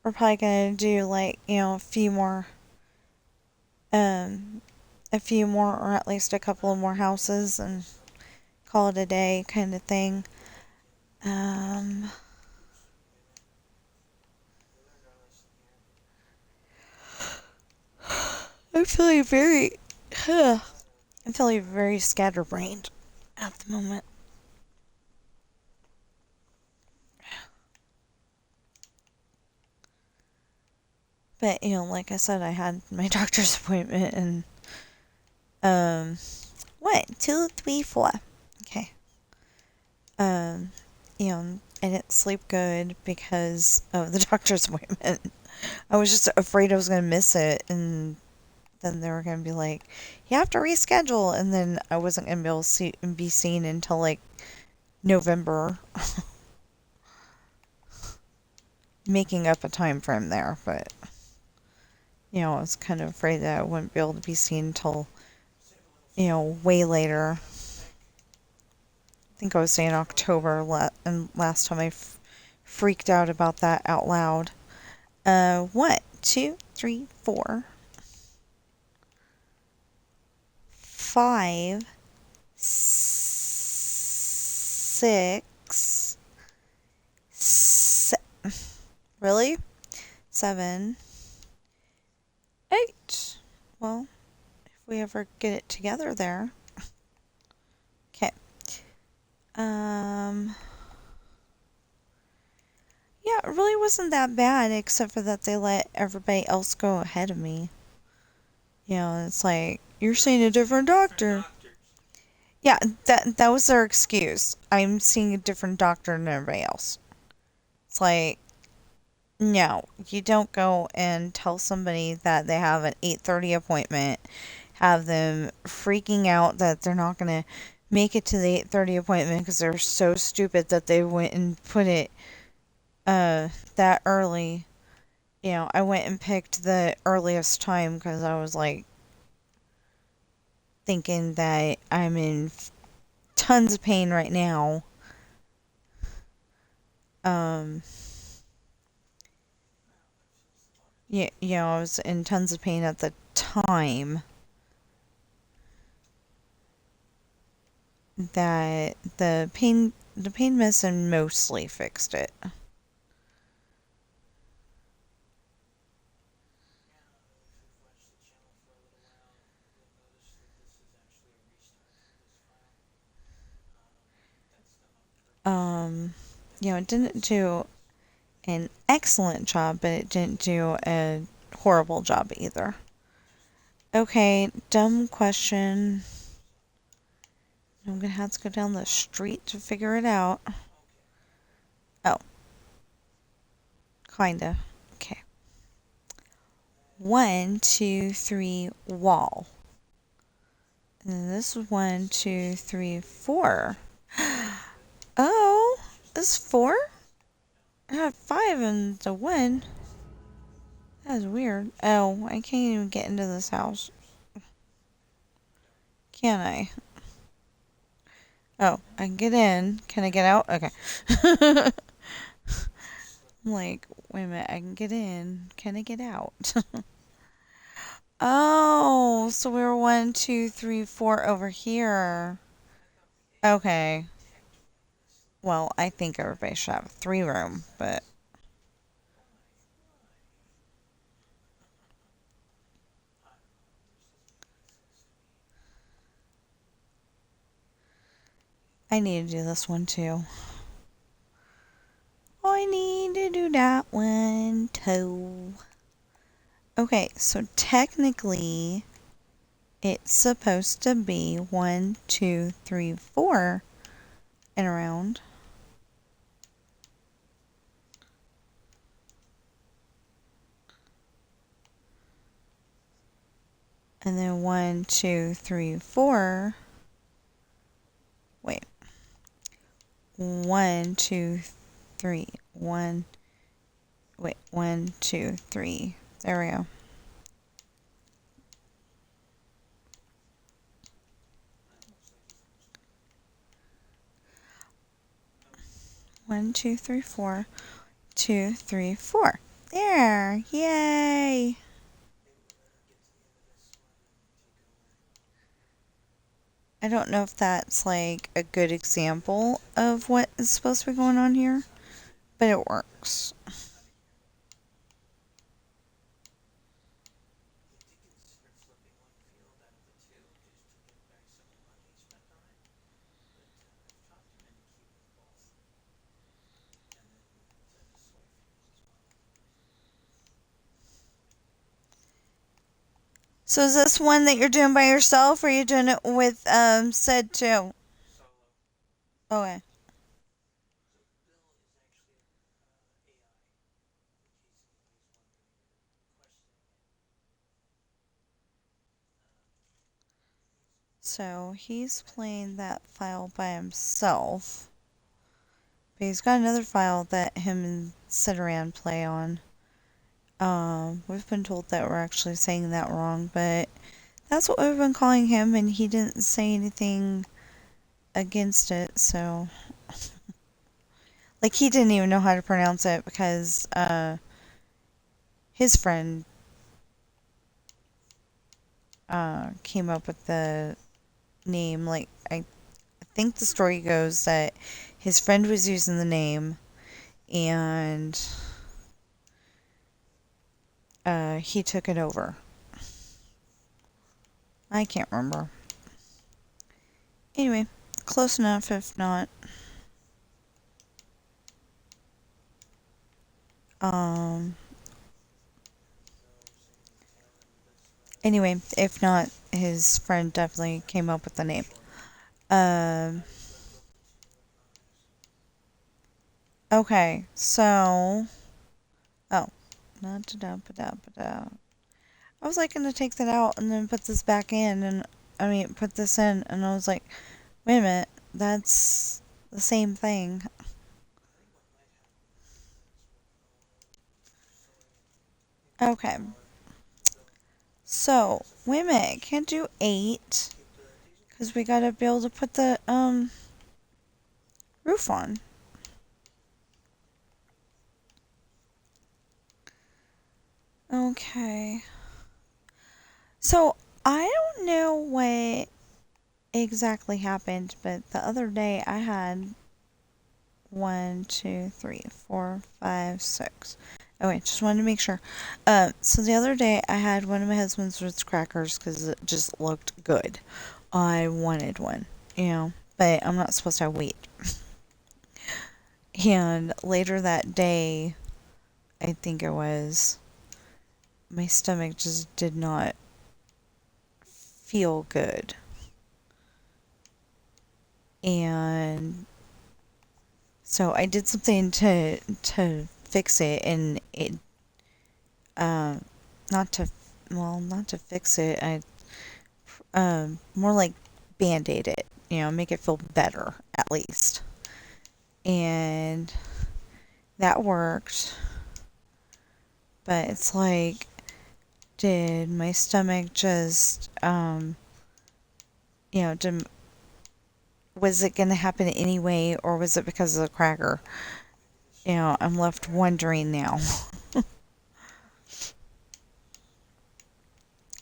We're probably going to do, like, um, a few more, or at least a couple of more houses, and call it a day kind of thing. Um, I'm feeling very, I'm feeling very scatterbrained at the moment. But, like I said, I had my doctor's appointment, and, 1, 2, 3, 4. Okay. Um, I didn't sleep good because of the doctor's appointment. I was just afraid I was going to miss it, and then they were going to be like, you have to reschedule, and then I wasn't going to be able to be seen until, like, November. Making up a time frame there, but, I was kind of afraid that I wouldn't be able to be seen until, way later. I think I was saying October, and last time I freaked out about that out loud. 1, 2, 3, 4, 5, 6, really? 7, 8. Well, if we ever get it together there. Okay. Yeah, it really wasn't that bad, except for that they let everybody else go ahead of me. It's like, you're seeing a different doctor. Yeah, that was their excuse. I'm seeing a different doctor than everybody else. It's like, no, you don't go and tell somebody that they have an 8:30 appointment, have them freaking out that they're not going to make it to the 8:30 appointment because they're so stupid that they went and put it that early. You know, I went and picked the earliest time because I was like thinking that I'm in tons of pain right now. Um, yeah, you know, I was in tons of pain at the time that the pain medicine mostly fixed it. Um, you know, it didn't do an excellent job, but it didn't do a horrible job either. Okay, dumb question. I'm gonna have to go down the street to figure it out. Oh, kinda. Okay. 1, 2, 3, wall. And then this is 1, 2, 3, 4. Oh, this is 4? I had 5 and the 1. That is weird. Oh, I can't even get into this house. Can I? Oh, I can get in. Can I get out? Okay. I'm like, wait a minute, I can get in. Can I get out? Oh, so we were 1, 2, 3, 4 over here. Okay. Well, I think everybody should have a 3 room, but I need to do this one too. I need to do that one too. Okay, so technically it's supposed to be 1, 2, 3, 4 and around. And then 1, 2, 3, 4. Wait. 1, 2, 3. 1. Wait. 1, 2, 3. There we go. One, 2, 3, 4. 2, 3, 4. There. Yay. I don't know if that's like a good example of what is supposed to be going on here, but it works. So is this one that you're doing by yourself, or are you doing it with said too? Okay. So he's playing that file by himself. But he's got another file that him and Cideran play on. We've been told that we're actually saying that wrong, but that's what we've been calling him, and he didn't say anything against it, so. Like, he didn't even know how to pronounce it because, his friend, came up with the name. Like, I think the story goes that his friend was using the name, and, he took it over. I can't remember. Anyway, close enough if not. Um, anyway, if not, his friend definitely came up with the name. Um, okay, so, oh, not da da da da. I was like gonna take that out and then put this back in, and I mean put this in, and I was like, Wait a minute. That's the same thing. Okay. So, wait a minute. Can't do 8. Because we gotta be able to put the, roof on. Okay. So, I don't know what exactly happened, but the other day I had 1, 2, 3, 4, 5, 6. Oh wait, just wanted to make sure. So the other day I had one of my husband's Ritz crackers because it just looked good. I wanted one, but I'm not supposed to have wheat. And later that day, I think it was, my stomach just did not feel good. And so I did something to fix it, and it not to not to fix it. I more like band-aid it, make it feel better at least. And that worked. But it's like, did my stomach just did, was it going to happen anyway, or was it because of the cracker? I'm left wondering now.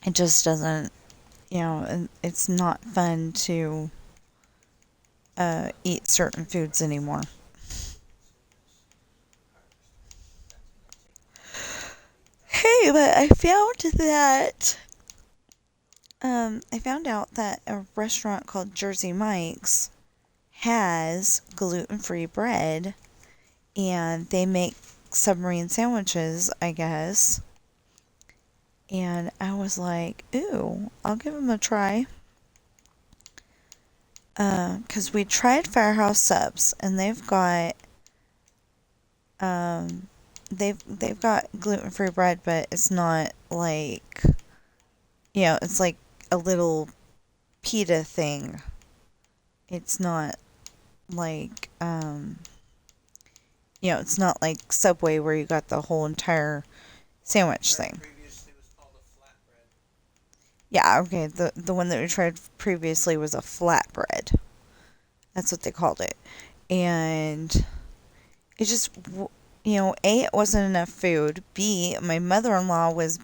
It just doesn't, it's not fun to eat certain foods anymore. Hey, but I found out that a restaurant called Jersey Mike's has gluten-free bread, and they make submarine sandwiches, I guess. And I was like, ooh, I'll give them a try. Because we tried Firehouse Subs, and they've got gluten-free bread, but it's not like, it's like a little pita thing. It's not like, it's not like Subway where you got the whole entire sandwich thing. Yeah, okay. The one that we tried previously was a flatbread. That's what they called it. And it just, A, it wasn't enough food. B, my mother-in-law was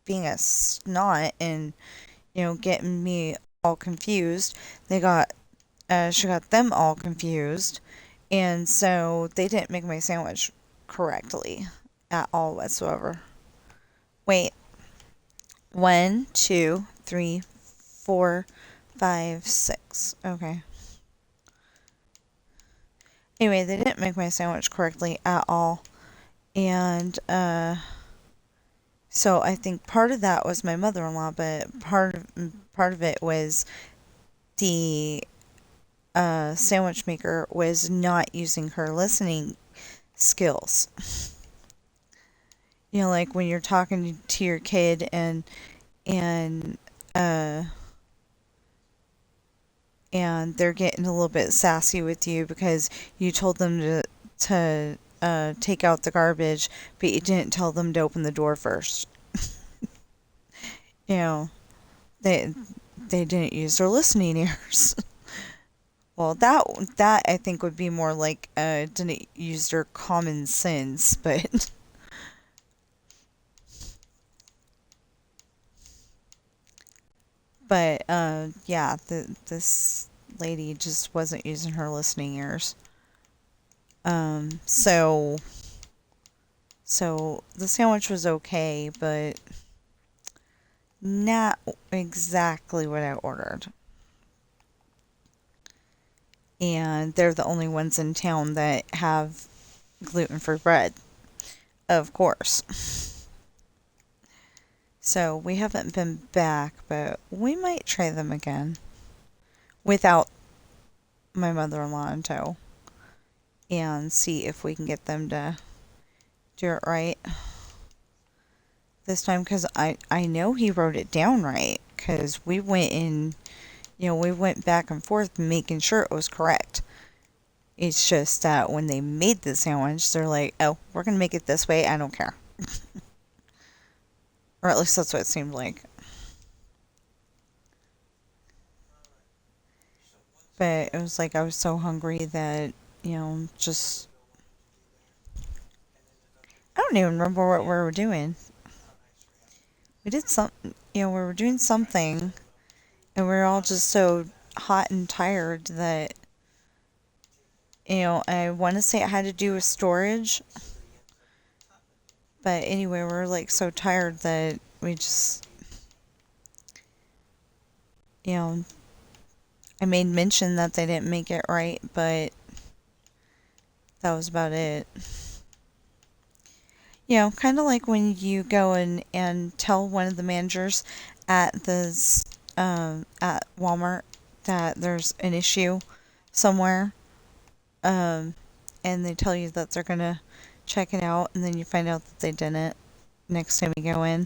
being a snot and, getting me all confused. She got them all confused. And so they didn't make my sandwich correctly at all whatsoever. Wait. 1, 2, 3, 4, 5, 6. Okay. Anyway, they didn't make my sandwich correctly at all. And, so I think part of that was my mother-in-law, but part of it was the sandwich maker was not using her listening skills. Like when you're talking to your kid and uh and they're getting a little bit sassy with you because you told them to take out the garbage, but you didn't tell them to open the door first. you know, they they didn't use their listening ears. Well, that I think would be more like didn't use their common sense, but yeah, this lady just wasn't using her listening ears. So the sandwich was okay, but not exactly what I ordered. And they're the only ones in town that have gluten-free bread, of course. So we haven't been back, but we might try them again without my mother-in-law in tow and see if we can get them to do it right this time, because I know he wrote it down right, because we went and we went back and forth making sure it was correct. It's just that when they made the sandwich, they're like, oh, we're going to make it this way. I don't care. Or at least that's what it seemed like. But it was like I was so hungry that, just. I don't even remember what we were doing. We did something, we were doing something, and we were all just so hot and tired that, I want to say it had to do with storage. But anyway, we were like so tired that we just, I made mention that they didn't make it right, but that was about it. Kind of like when you go and tell one of the managers at at Walmart that there's an issue somewhere, and they tell you that they're gonna check it out, and then you find out that they didn't next time you go in.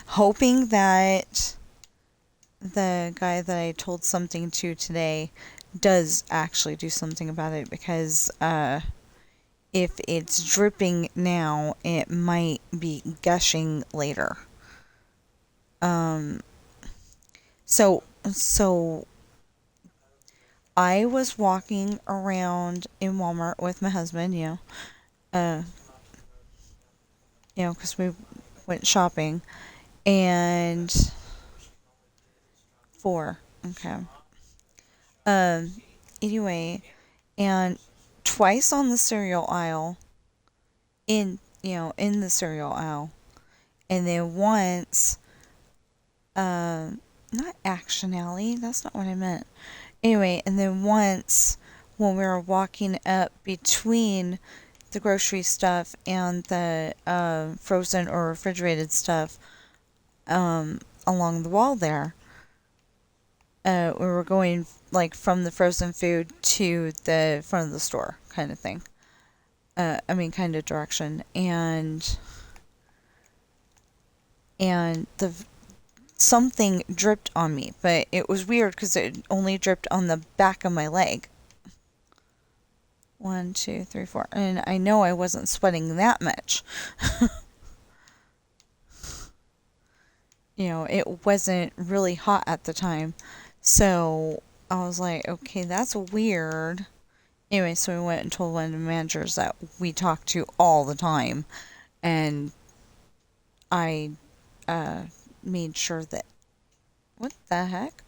Hoping that the guy that I told something to today does actually do something about it, because if it's dripping now, it might be gushing later. So I was walking around in Walmart with my husband, because we went shopping, and 4, okay. Um, anyway, and twice on the cereal aisle, in the cereal aisle, and then once, not Action Alley, that's not what I meant. Anyway, and then once when we were walking up between the grocery stuff and the frozen or refrigerated stuff along the wall there, we were going like from the frozen food to the front of the store kind of thing. Kind of direction. And the something dripped on me, but it was weird because it only dripped on the back of my leg. 1, 2, 3, 4. And I know I wasn't sweating that much. It wasn't really hot at the time. So I was like, okay, that's weird. Anyway, so we went and told one of the managers that we talk to all the time. And I made sure that. What the heck?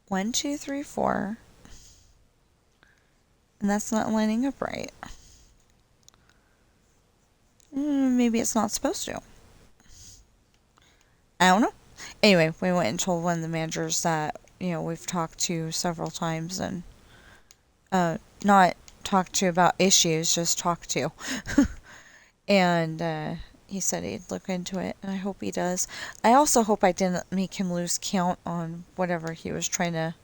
1, 2, 3, 4. And that's not lining up right. Maybe it's not supposed to. I don't know. Anyway, we went and told one of the managers that, we've talked to several times, and not talked to about issues, just talked to. And he said he'd look into it, and I hope he does. I also hope I didn't make him lose count on whatever he was trying to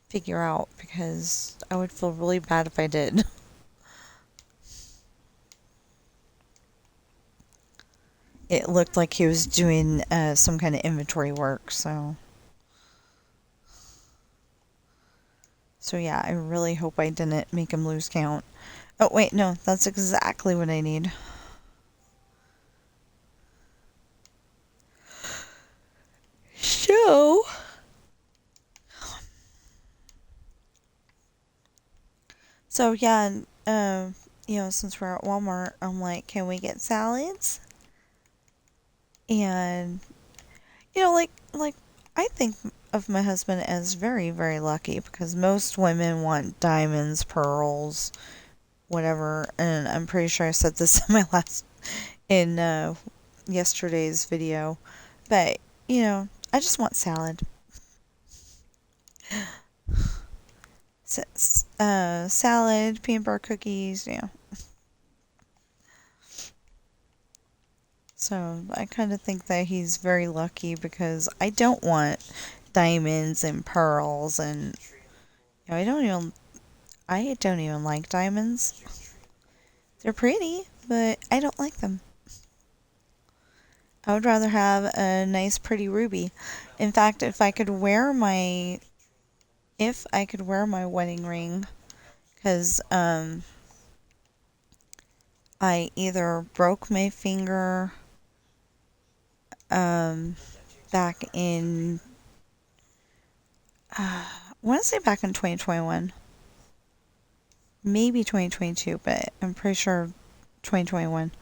figure out, because I would feel really bad if I did. It looked like he was doing some kind of inventory work, so yeah, I really hope I didn't make him lose count. Oh wait, no, that's exactly what I need. So yeah, since we're at Walmart, I'm like, can we get salads? And like I think of my husband as very, very lucky, because most women want diamonds, pearls, whatever. And I'm pretty sure I said this in yesterday's video, but I just want salad. Salad, peanut butter cookies, So I kind of think that he's very lucky, because I don't want diamonds and pearls, and I don't even like diamonds. They're pretty, but I don't like them. I would rather have a nice, pretty ruby. In fact, if I could wear my wedding ring, because I either broke my finger um, back in, I want to say back in 2021, maybe 2022, but I'm pretty sure 2021.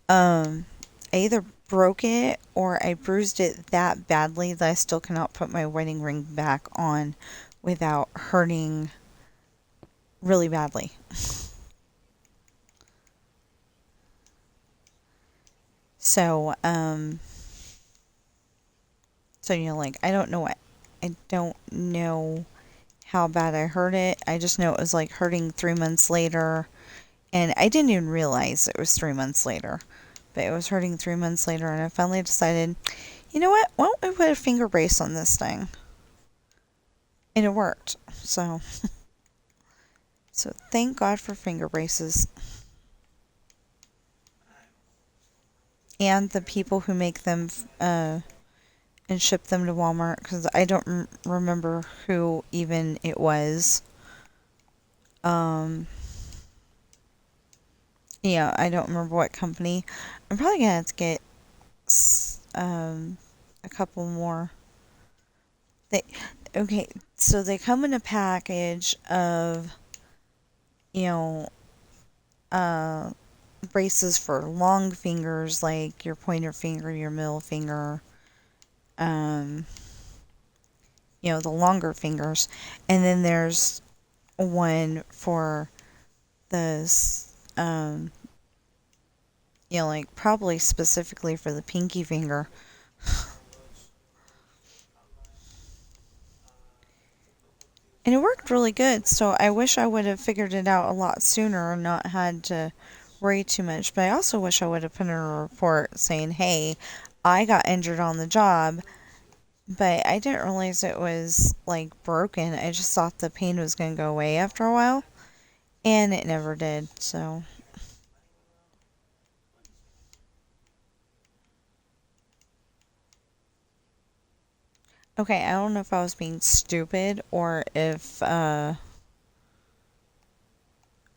I either broke it or I bruised it that badly that I still cannot put my wedding ring back on without hurting really badly. So, like, I don't know how bad I hurt it. I just know it was like hurting 3 months later. And I didn't even realize it was 3 months later. But it was hurting 3 months later. And I finally decided, you know what? Why don't we put a finger brace on this thing? And it worked. So thank God for finger braces. And the people who make them and ship them to Walmart. Because I don't remember who even it was. Yeah, I don't remember what company. I'm probably gonna have to get a couple more. They okay, so they come in a package of you know uh braces for long fingers like your pointer finger, your middle finger, um the longer fingers, and then there's one for the like probably specifically for the pinky finger. And it worked really good, so I wish I would have figured it out a lot sooner and not had to worry too much. But I also wish I would have put in a report saying, hey, I got injured on the job, but I didn't realize it was like broken. I just thought the pain was going to go away after a while, and it never did, so. Okay, I don't know if I was being stupid or if I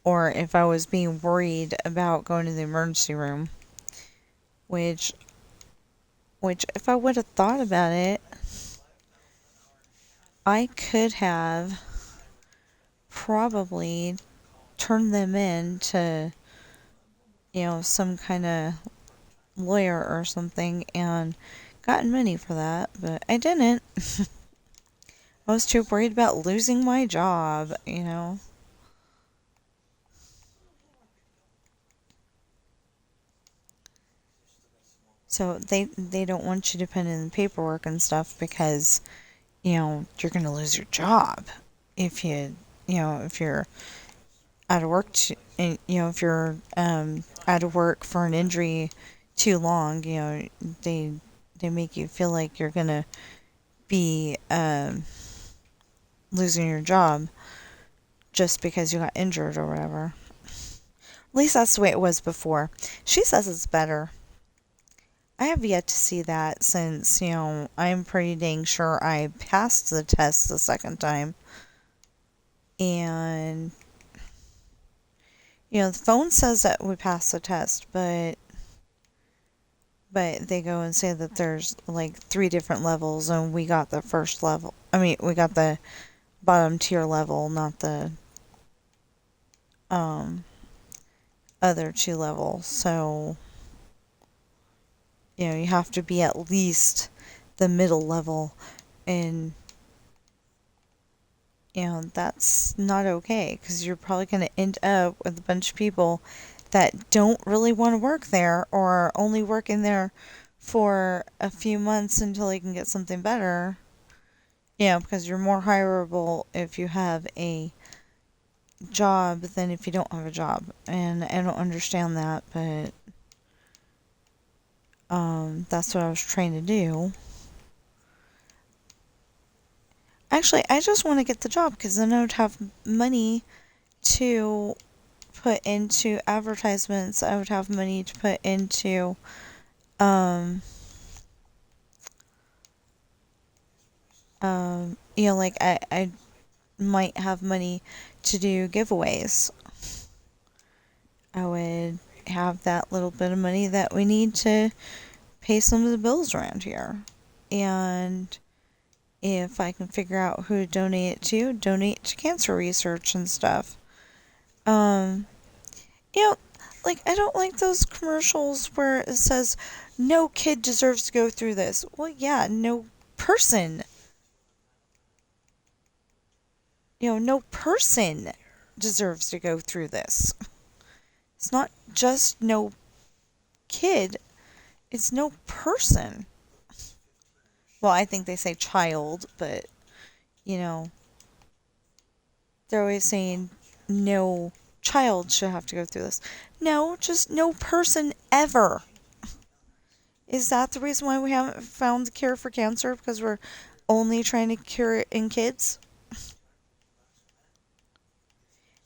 was being worried about going to the emergency room, which if I would have thought about it, I could have probably turned them in to, some kind of lawyer or something and gotten money for that, but I didn't. I was too worried about losing my job. So they don't want you to put in the paperwork and stuff because, you're going to lose your job if if you're out of work and if you're out of work for an injury too long, they make you feel like you're gonna be losing your job just because you got injured or whatever. At least that's the way it was before. She says it's better. I have yet to see that since I'm pretty dang sure I passed the test the second time, and the phone says that we passed the test, but they go and say that there's like 3 different levels, and we got the first level. I mean, we got the bottom tier level, not the um other 2 levels. So, you have to be at least the middle level, and that's not okay because you're probably going to end up with a bunch of people that don't really want to work there or are only working there for a few months until they can get something better. Because you're more hireable if you have a job than if you don't have a job. And I don't understand that, but that's what I was trying to do. Actually, I just want to get the job because then I would have money to put into advertisements. I would have money to put into like I might have money to do giveaways. I would have that little bit of money that we need to pay some of the bills around here. And if I can figure out who to donate to cancer research and stuff. Um, you know, like, I don't like those commercials where it says, no kid deserves to go through this. Well, yeah, no person. No person deserves to go through this. It's not just no kid, it's no person. Well, I think they say child, but, you know, they're always saying no child should have to go through this. No, just no person ever. Is that the reason why we haven't found the cure for cancer? Because we're only trying to cure it in kids?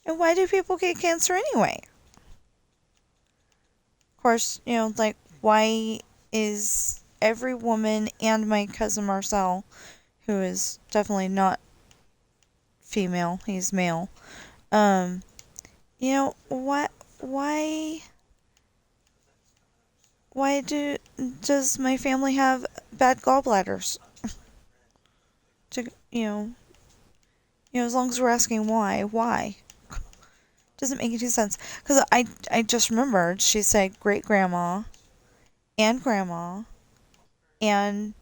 And why do people get cancer anyway? Of course, like, why is every woman and my cousin Marcel, who is definitely not female, he's male, what, does my family have bad gallbladders? To, as long as we're asking why? Doesn't make any sense. Because I just remembered she said great grandma and grandma and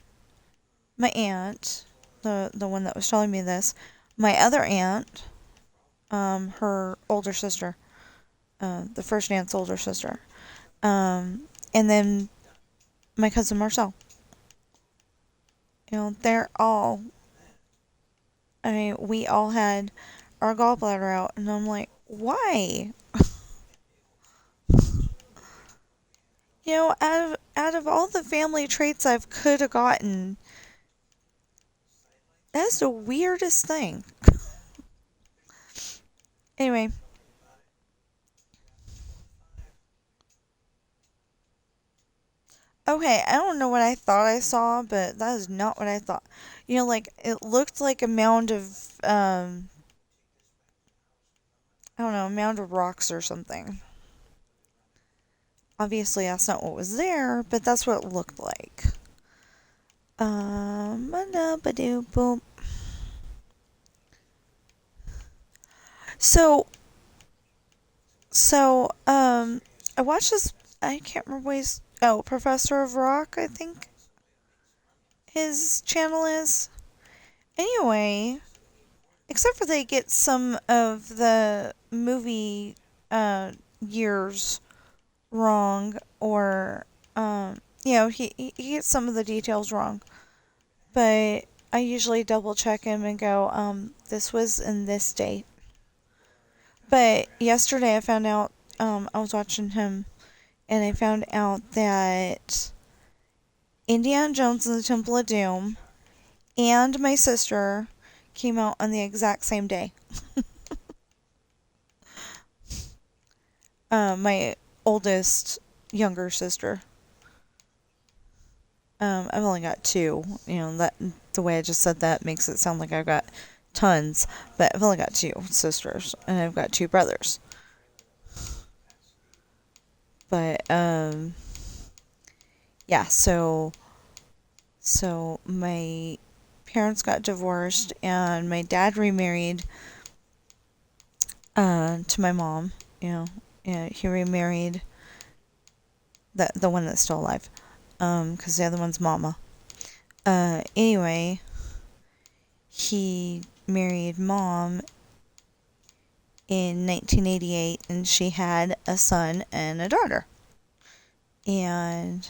my aunt, the one that was telling me this, my other aunt, her older sister, the first aunt's older sister, and then my cousin Marcel. They're all. I mean, we all had our gallbladder out, and I'm like, why? Out of all the family traits I've could have gotten, that's the weirdest thing. Anyway. Okay, I don't know what I thought I saw, but that is not what I thought. Like, it looked like a mound of, I don't know, a mound of rocks or something. Obviously, that's not what was there, but that's what it looked like. Boom. So, I watched this, I can't remember what he's, Professor of Rock, I think his channel is. Anyway, except for they get some of the movie years wrong, or he gets some of the details wrong. But I usually double check him and go, this was in this date. But yesterday I found out, I was watching him, and I found out that Indiana Jones and the Temple of Doom and my sister came out on the exact same day. My oldest younger sister. I've only got two. That the way I just said that makes it sound like I've got tons, but I've only got two sisters and I've got two brothers. But yeah, so my parents got divorced and my dad remarried to my mom. He remarried the one that's still alive, because the other one's mama. Anyway, he married mom in 1988, and she had a son and a daughter. And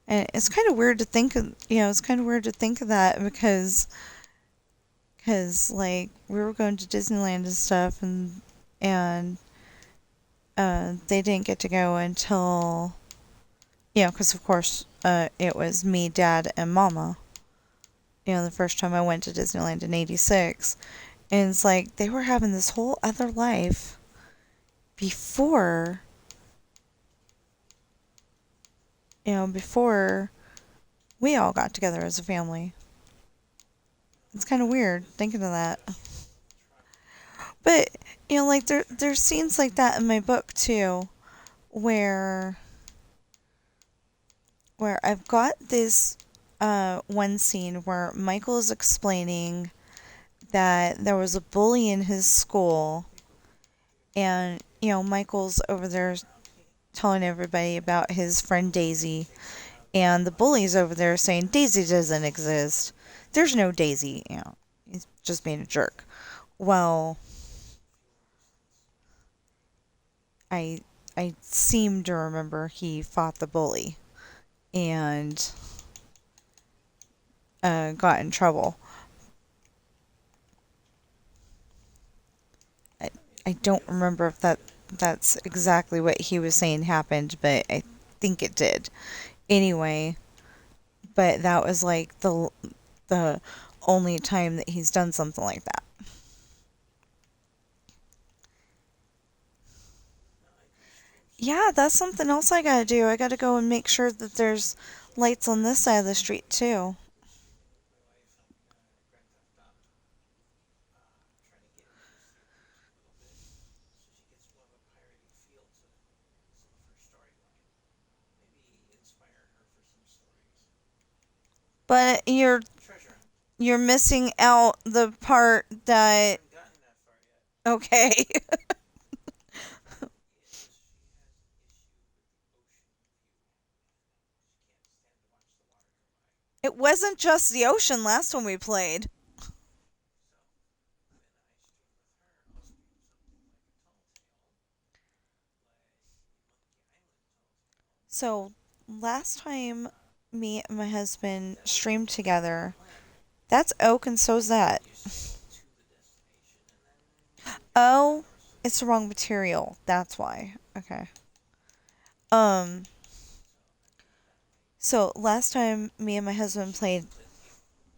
it's kind of weird to think of, that because like we were going to Disneyland and stuff, and they didn't get to go until, because of course it was me, dad, and mama. The first time I went to Disneyland in '86, and it's like they were having this whole other life before before we all got together as a family. It's kind of weird thinking of that. But, like there's scenes like that in my book too, where I've got this one scene where Michael is explaining that there was a bully in his school, and Michael's over there telling everybody about his friend Daisy, and the bully's over there saying Daisy doesn't exist. There's no Daisy, he's just being a jerk. Well, I I seem to remember he fought the bully and got in trouble. I, I don't remember if that's exactly what he was saying happened, but I think it did. Anyway, but that was like the only time that he's done something like that. Yeah, that's something else I gotta do. I gotta go and make sure that there's lights on this side of the street too. But you're missing out the part that okay. It wasn't just the ocean last time we played. So last time me and my husband streamed together, that's oak and so's that. Oh, it's the wrong material. That's why. Okay. Um so last time me and my husband played.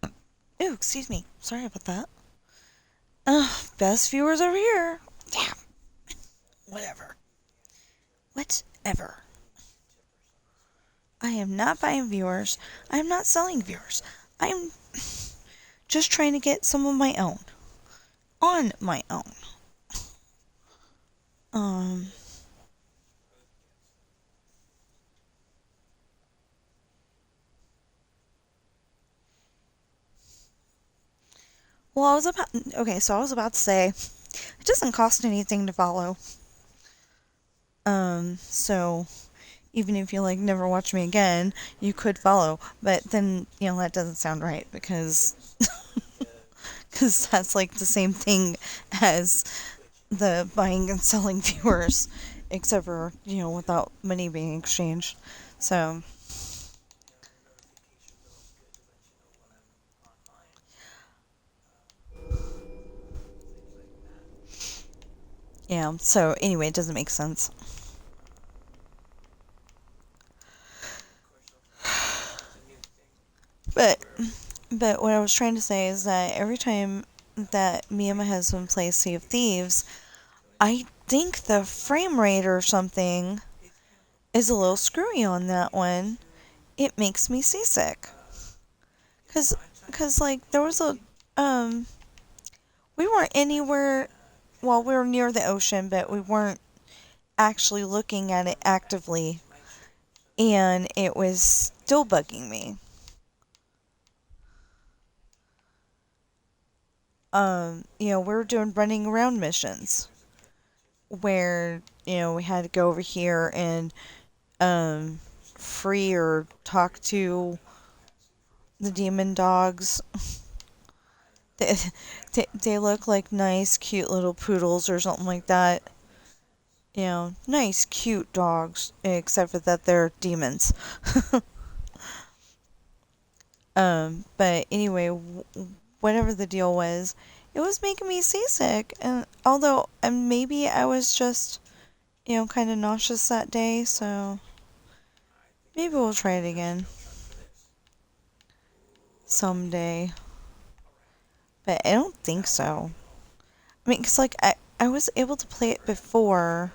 Oh, excuse me. Sorry about that. Best viewers over here. Yeah. Whatever. Whatever. I am not buying viewers. I am not selling viewers. I'm just trying to get some of my own. On my own. Um well, I was about to say it doesn't cost anything to follow. So even if you like never watch me again, you could follow. But then, that doesn't sound right because that's like the same thing as the buying and selling viewers, except for, without money being exchanged. So, yeah. So, anyway, it doesn't make sense. But, what I was trying to say is that every time that me and my husband play Sea of Thieves, I think the frame rate or something is a little screwy on that one. It makes me seasick. Cause like there was we weren't anywhere. Well, we were near the ocean, but we weren't actually looking at it actively, and it was still bugging me. We were doing running around missions where we had to go over here and free or talk to the demon dogs. They, they look like nice, cute little poodles or something like that. Nice, cute dogs, except for that they're demons. But anyway, whatever the deal was, it was making me seasick. And although maybe I was just, kind of nauseous that day, so maybe we'll try it again someday. But I don't think so. I mean, because like I was able to play it before.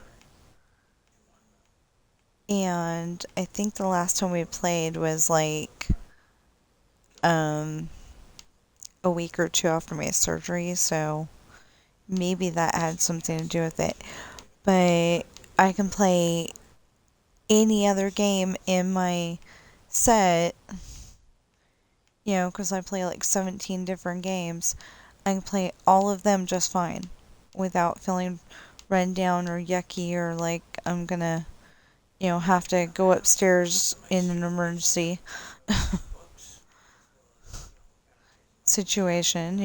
And I think the last time we played was like um a week or two after my surgery, so maybe that had something to do with it. But I can play any other game in my set, because I play like 17 different games. I can play all of them just fine without feeling run down or yucky or like I'm gonna, have to go upstairs in an emergency situation.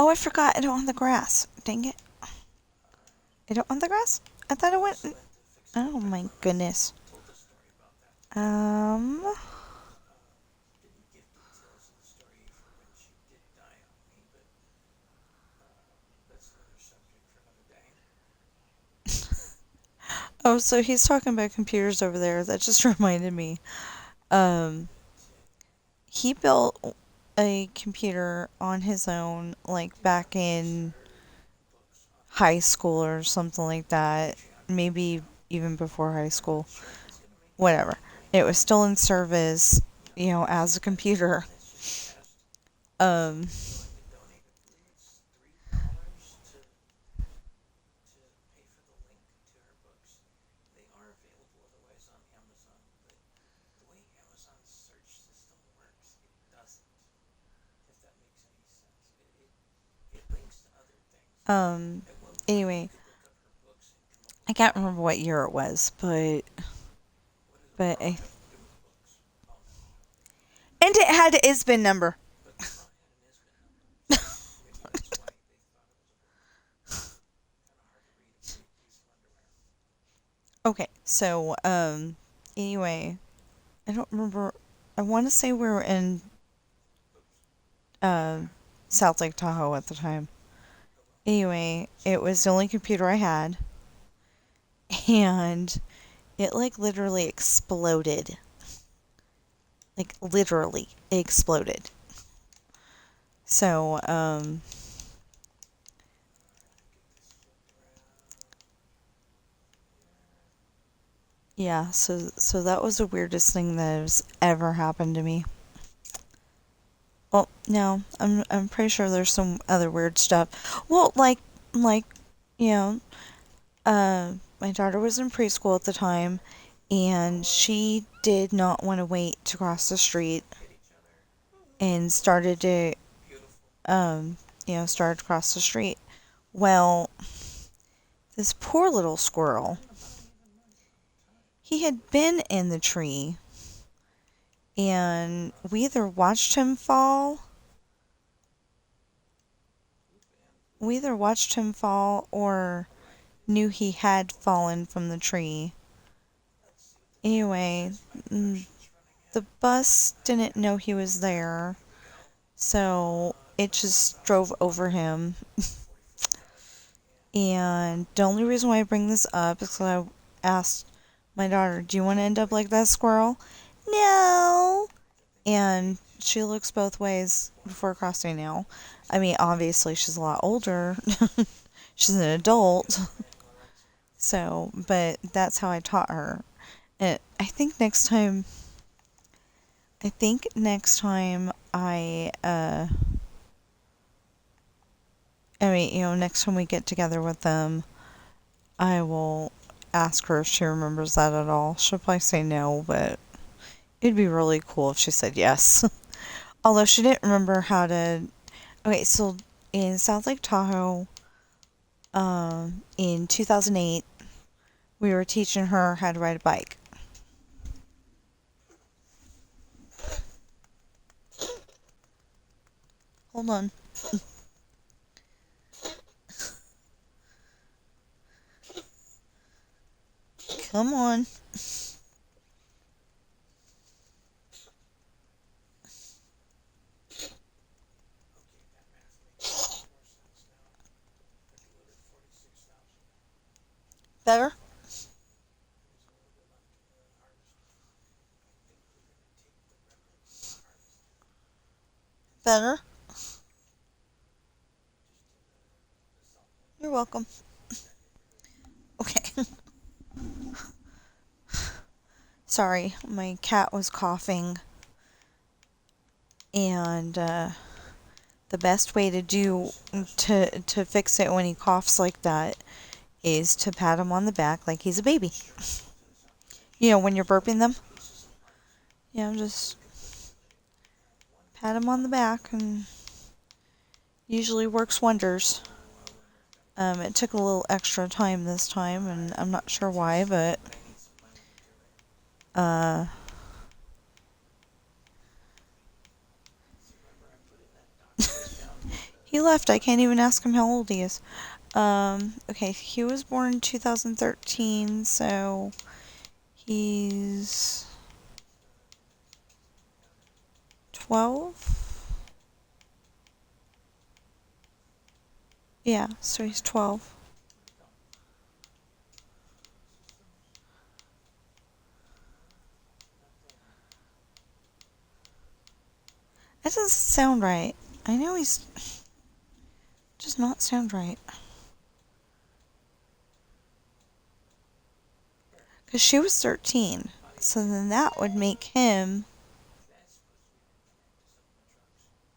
Oh, I forgot. I don't have the grass. Dang it. I don't have the grass? I thought it went. Oh my goodness. Um. Oh, so he's talking about computers over there. That just reminded me. Um, he built a computer on his own, like back in high school or something like that. Maybe even before high school. Whatever. It was still in service, as a computer. Um, um, anyway, I can't remember what year it was, but and it had an ISBN number. Okay, so anyway, I don't remember. I want to say we were in uh, South Lake Tahoe at the time. Anyway, it was the only computer I had, and it like literally exploded. Like literally exploded. So yeah, so that was the weirdest thing that has ever happened to me. Well, no, I'm pretty sure there's some other weird stuff. Well, like you know, my daughter was in preschool at the time, and she did not want to wait to cross the street, and started to started to cross the street. Well, this poor little squirrel, he had been in the tree, and we either watched him fall or knew he had fallen from the tree. Anyway, the bus didn't know he was there, so it just drove over him. And the only reason why I bring this up is because I asked my daughter, "Do you want to end up like that squirrel?" "No." And she looks both ways before crossing now. I mean, obviously she's a lot older. She's an adult. So, but that's how I taught her. And I think next time next time we get together with them, I will ask her if she remembers that at all. She'll probably say no, but it'd be really cool if she said yes. Although she didn't remember how to. Okay, so in South Lake Tahoe, in 2008, we were teaching her how to ride a bike. Hold on. Come on. Better? Better? You're welcome. Okay. Sorry, my cat was coughing. And the best way to fix it when he coughs like that is to pat him on the back like he's a baby. You know, when you're burping them. Yeah, just pat him on the back and usually works wonders. It took a little extra time this time, and I'm not sure why, but he left. I can't even ask him how old he is. Okay, he was born in 2013, so he's 12? Yeah, so he's 12. That doesn't sound right. I know he's... does not sound right. Because she was 13. So then that would make him...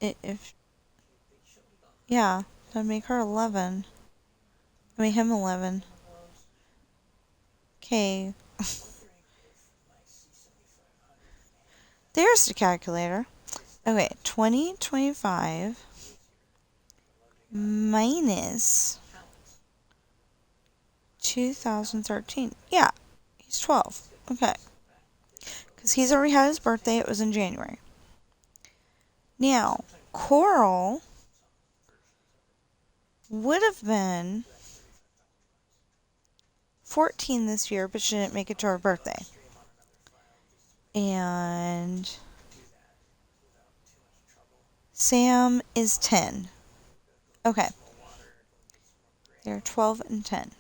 If... Yeah, that'd make her 11. I mean, him 11. Okay. There's the calculator. Okay, 2025 minus 2013. Yeah, he's 12. Okay. Because he's already had his birthday. It was in January. Now, Coral would have been 14 this year, but she didn't make it to her birthday. And Sam is 10. Okay. They're 12 and 10.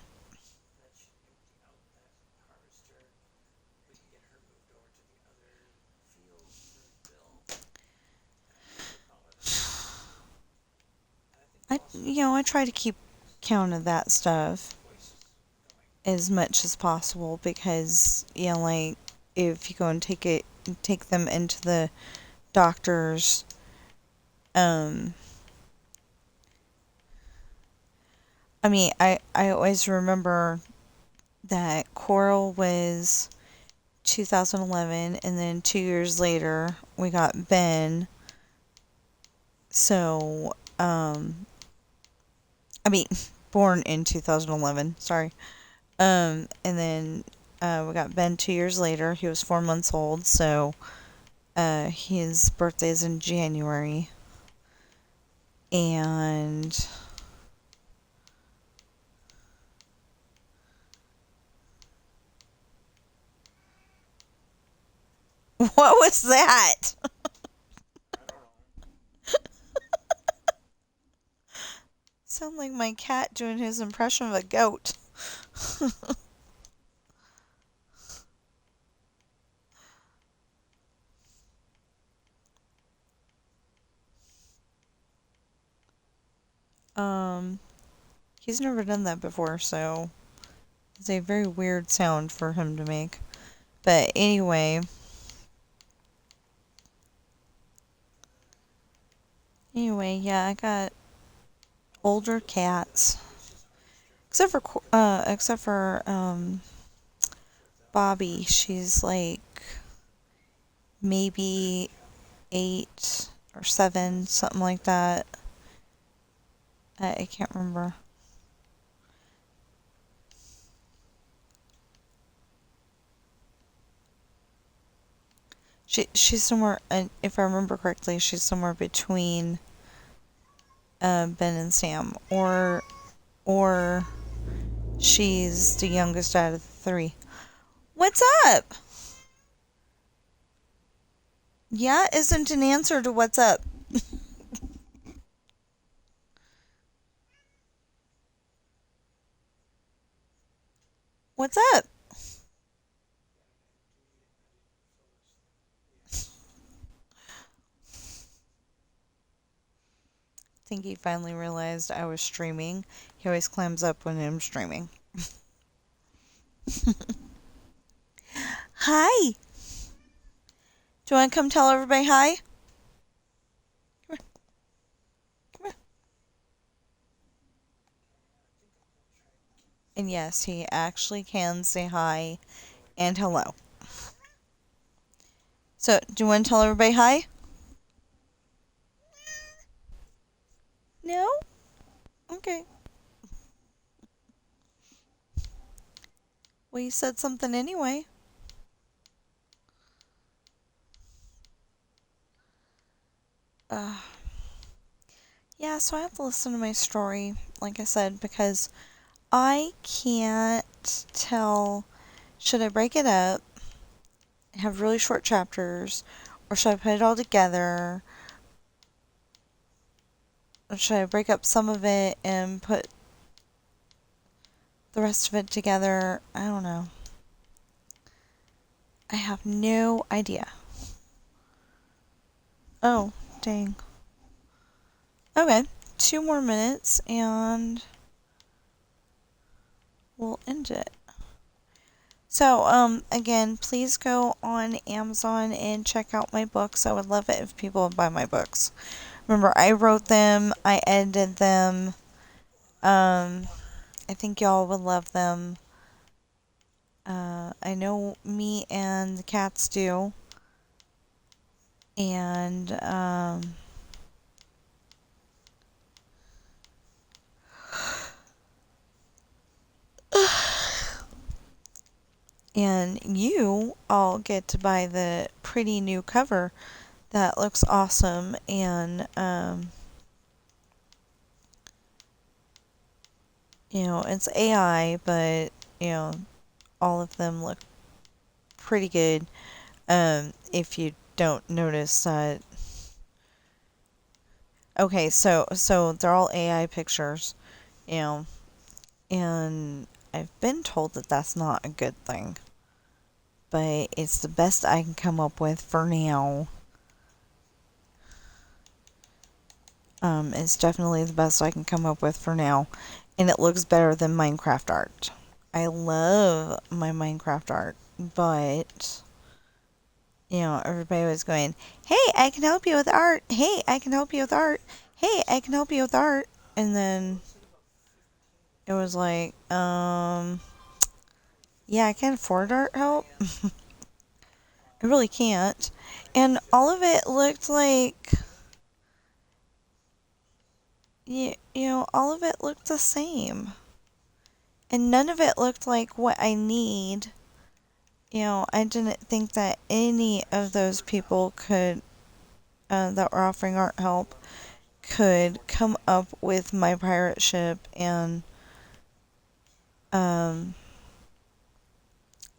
I try to keep count of that stuff as much as possible because, like, if you go and take them into the doctor's, I mean, I always remember that Coral was 2011, and then 2 years later, we got Ben. So, I mean, born in 2011, sorry. And then we got Ben 2 years later. He was 4 months old, so his birthday is in January. And what was that? Sound like my cat doing his impression of a goat. He's never done that before, so it's a very weird sound for him to make. But anyway, yeah, I got older cats, except for Bobby. She's like maybe 8 or 7, something like that. I can't remember. She's somewhere, if I remember correctly, she's somewhere between Ben and Sam, or she's the youngest out of the 3. What's up? Yeah isn't an answer to what's up. What's up? I think he finally realized I was streaming. He always clams up when I'm streaming. Hi! Do you want to come tell everybody hi? Come here. Come here. And yes, he actually can say hi and hello. So, do you want to tell everybody hi? No? Okay. Well, you said something anyway. Uh, yeah, so I have to listen to my story, like I said, because I can't tell, should I break it up, have really short chapters, or should I put it all together? Or should I break up some of it and put the rest of it together? I don't know. I have no idea. Oh, dang. Okay, 2 more minutes and we'll end it. So, again, please go on Amazon and check out my books. I would love it if people would buy my books. Remember, I wrote them, I edited them. I think y'all would love them. I know me and the cats do. And, and you all get to buy the pretty new cover that looks awesome. And, you know, it's AI, but, you know, all of them look pretty good. If you don't notice that. Okay, so they're all AI pictures, you know, and I've been told that that's not a good thing, but it's the best I can come up with for now. It's definitely the best I can come up with for now, and it looks better than Minecraft art. I love my Minecraft art, but you know, everybody was going, "Hey, I can help you with art. Hey, I can help you with art. Hey, I can help you with art." And then it was like, yeah, I can't afford art help. I really can't. And all of it looked like, you know, all of it looked the same. And none of it looked like what I need. You know, I didn't think that any of those people could, that were offering art help, could come up with my pirate ship um,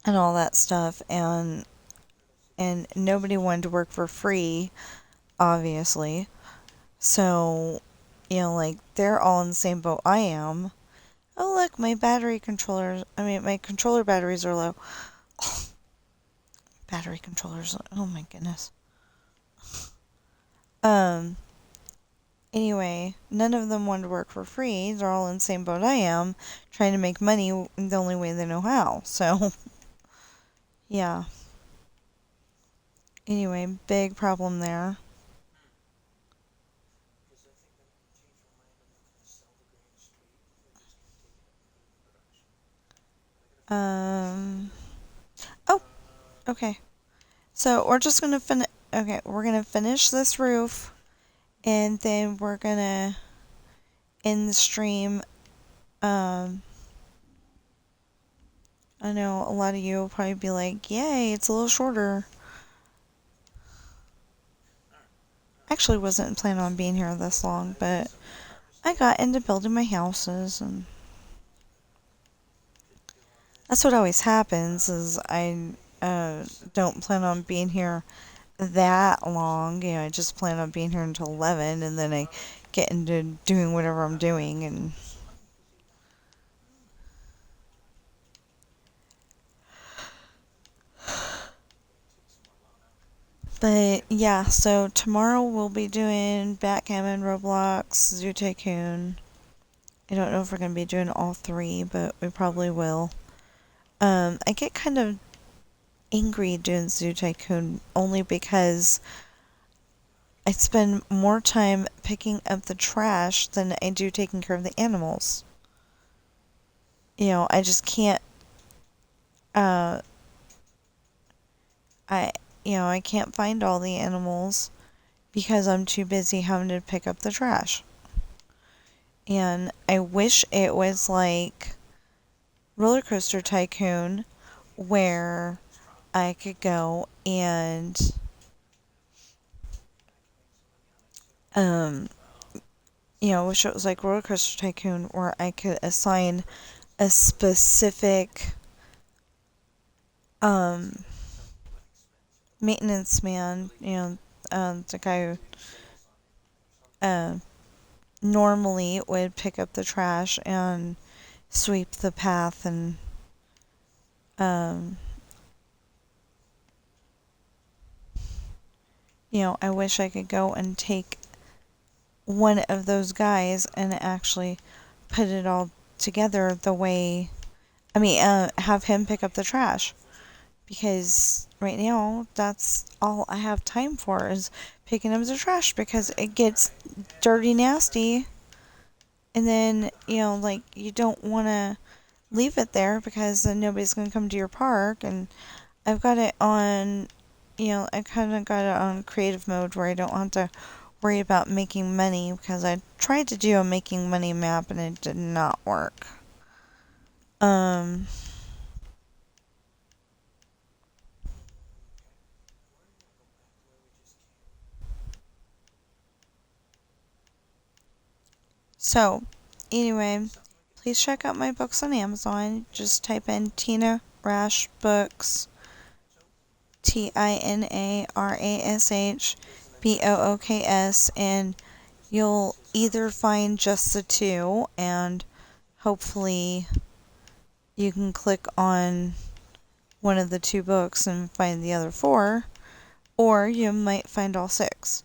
and all that stuff. And nobody wanted to work for free, obviously. So, you know, like, they're all in the same boat I am. Oh, look, my my controller batteries are low. Battery controllers, oh my goodness. Um, anyway, none of them want to work for free. They're all in the same boat I am, trying to make money the only way they know how. So, yeah. Anyway, big problem there. Um, oh, okay. So we're just gonna we're gonna finish this roof, and then we're gonna end the stream. I know a lot of you will probably be like, "Yay, it's a little shorter." Actually, wasn't planning on being here this long, but I got into building my houses, and That's what always happens is I don't plan on being here that long. I just plan on being here until 11 and then I get into doing whatever I'm doing and but yeah, so tomorrow we'll be doing Backgammon, Roblox, Zoo Tycoon. I don't know if we're gonna be doing all three, but we probably will. I get kind of angry doing Zoo Tycoon only because I spend more time picking up the trash than I do taking care of the animals. I just can't. Uh, I I can't find all the animals because I'm too busy having to pick up the trash. And I wish it was like Roller Coaster Tycoon where I could go and um I wish it was like Roller Coaster Tycoon where I could assign a specific um maintenance man, the guy who uh, normally would pick up the trash and sweep the path and um I wish I could go and take one of those guys and actually put it all together the way have him pick up the trash because right now that's all I have time for is picking up the trash because it gets dirty nasty and then like you don't want to leave it there because then nobody's going to come to your park and I've got it on I kind of got it on creative mode where I don't have to worry about making money because I tried to do a making money map and it did not work. Um so anyway, please check out my books on Amazon. Just type in Tina Rash Books, TINARASHBOOKS, and you'll either find just the two, and hopefully you can click on one of the two books and find the other four, or you might find all six.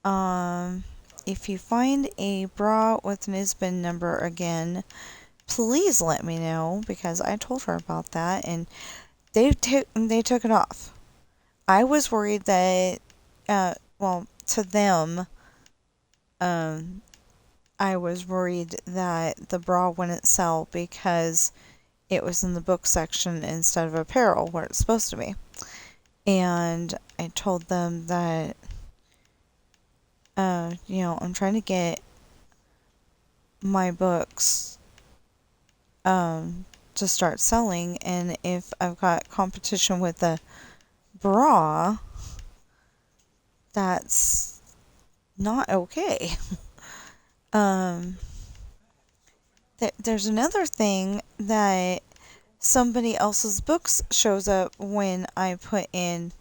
Um, if you find a bra with an ISBN number again, please let me know because I told her about that and they took it off. I was worried that, to them, um, I was worried that the bra wouldn't sell because it was in the book section instead of apparel where it's supposed to be. And I told them that, I'm trying to get my books, to start selling, and if I've got competition with the bra, that's not okay. um, there's another thing that somebody else's books shows up when I put in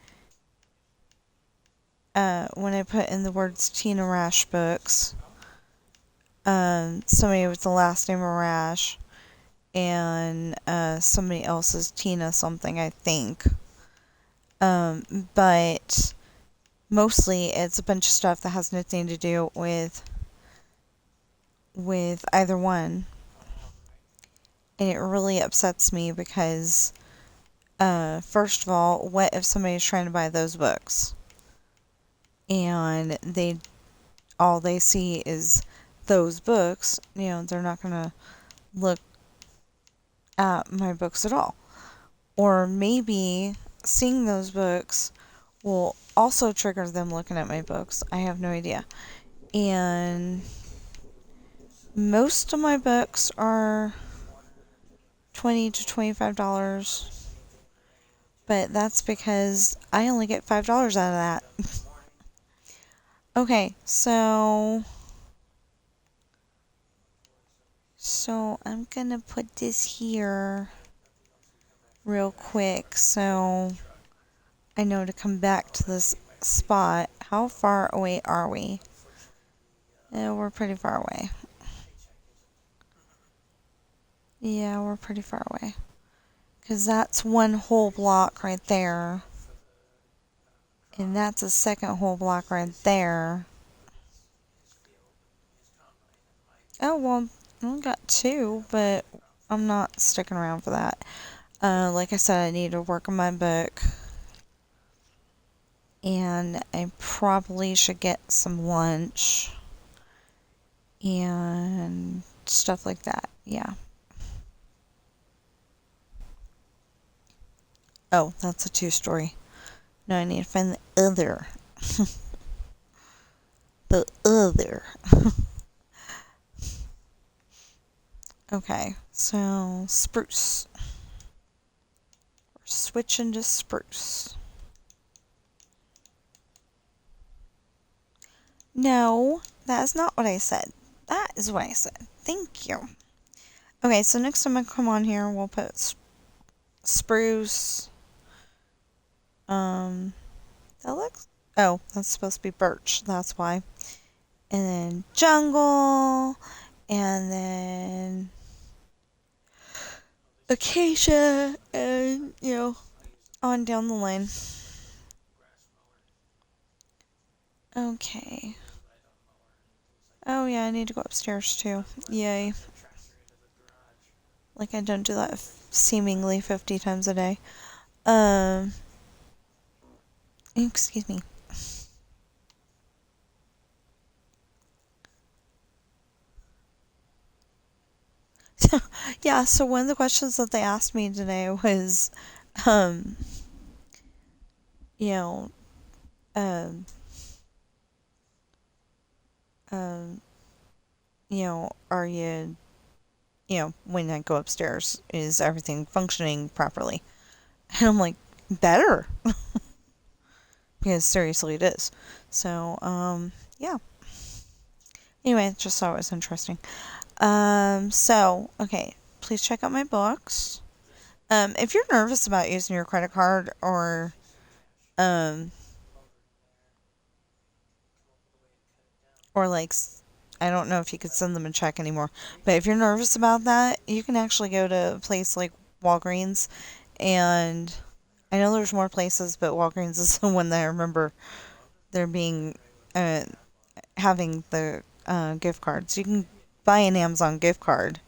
the words Tina Rash Books. Somebody with the last name of Rash and somebody else's Tina something, I think. But mostly it's a bunch of stuff that has nothing to do with either one. And it really upsets me because first of all, what if somebody's trying to buy those books and all they see is those books, they're not going to look at my books at all. Or maybe seeing those books will also trigger them looking at my books. I have no idea. And most of my books are $20 to $25, but that's because I only get $5 out of that. Okay, so I'm gonna put this here. real quick so I know to come back to this spot. How far away are we? Yeah, we're pretty far away. Yeah, we're pretty far away. Because that's one whole block right there. And that's a second whole block right there. Oh, well, I only got two, but I'm not sticking around for that. Like I said, I need to work on my book. And I probably should get some lunch. And stuff like that. Yeah. Oh, that's a two-story. No, I need to find the other. The other. Okay, so spruce. We're switching to spruce. No, that is not what I said. That is what I said. Thank you. Okay, so next time I come on here, we'll put spruce. That looks. Oh, that's supposed to be birch. That's why. And then jungle. And then acacia. And, on down the line. Okay. Oh, yeah, I need to go upstairs too. Yay. Like I don't do that seemingly 50 times a day. Excuse me. Yeah, so one of the questions that they asked me today was, um, you know, um, um, are you, when I go upstairs, is everything functioning properly? And I'm like, better. Because seriously, it is. So, yeah. Anyway, just thought it was interesting. So, okay, please check out my books. If you're nervous about using your credit card um, or like, I don't know if you could send them a check anymore, but if you're nervous about that, you can actually go to a place like Walgreens, and I know there's more places, but Walgreens is the one that I remember there being, having the, gift cards. You can buy an Amazon gift card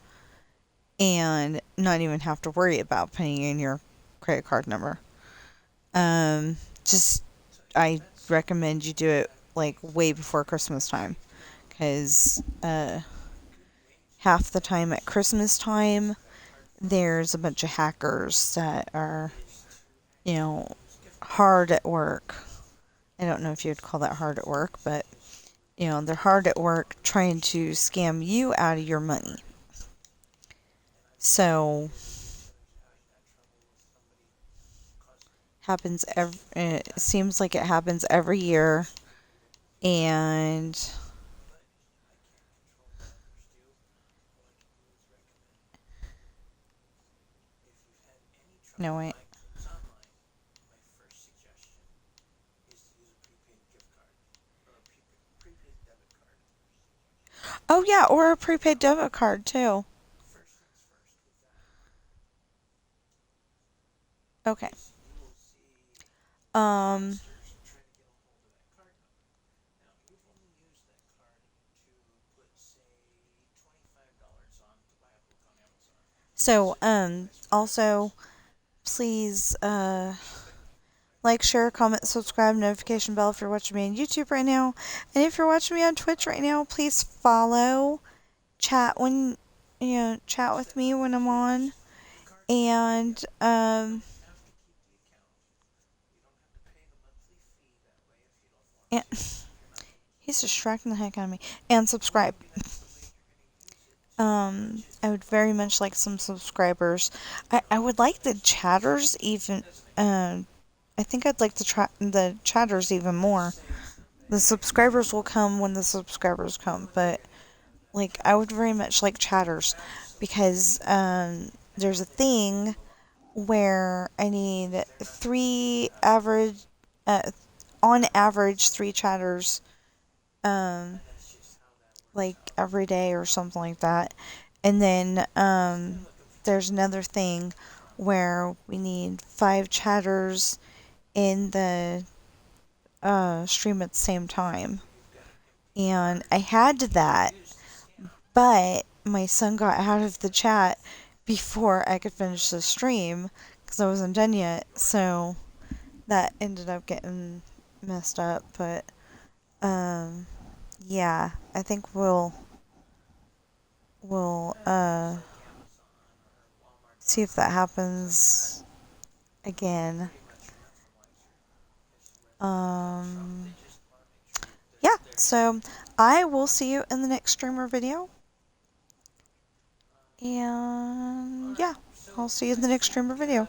and not even have to worry about putting in your credit card number. Just I recommend you do it like way before Christmas time, because half the time at Christmas time there's a bunch of hackers that are, hard at work. I don't know if you'd call that hard at work, but they're hard at work trying to scam you out of your money. So it seems like it happens every year, and no, wait. Oh yeah, or a prepaid debit card too. Okay. Um so also please like, share, comment, subscribe, notification bell if you're watching me on YouTube right now. And if you're watching me on Twitch right now, please follow, chat with me when I'm on. And and he's distracting the heck out of me. And subscribe. I would very much like some subscribers. I would like the chatters even. I think I'd like the chatters even more. The subscribers will come when the subscribers come, but I would very much like chatters, because there's a thing where I need three average, uh, on average, three chatters, um, like every day or something like that. And then there's another thing where we need five chatters in the stream at the same time. And I had that, but my son got out of the chat before I could finish the stream because I wasn't done yet. So that ended up getting messed up. But yeah, I think we'll see if that happens again. Um, yeah, so I will see you in the next streamer video. And yeah, I'll see you in the next streamer video.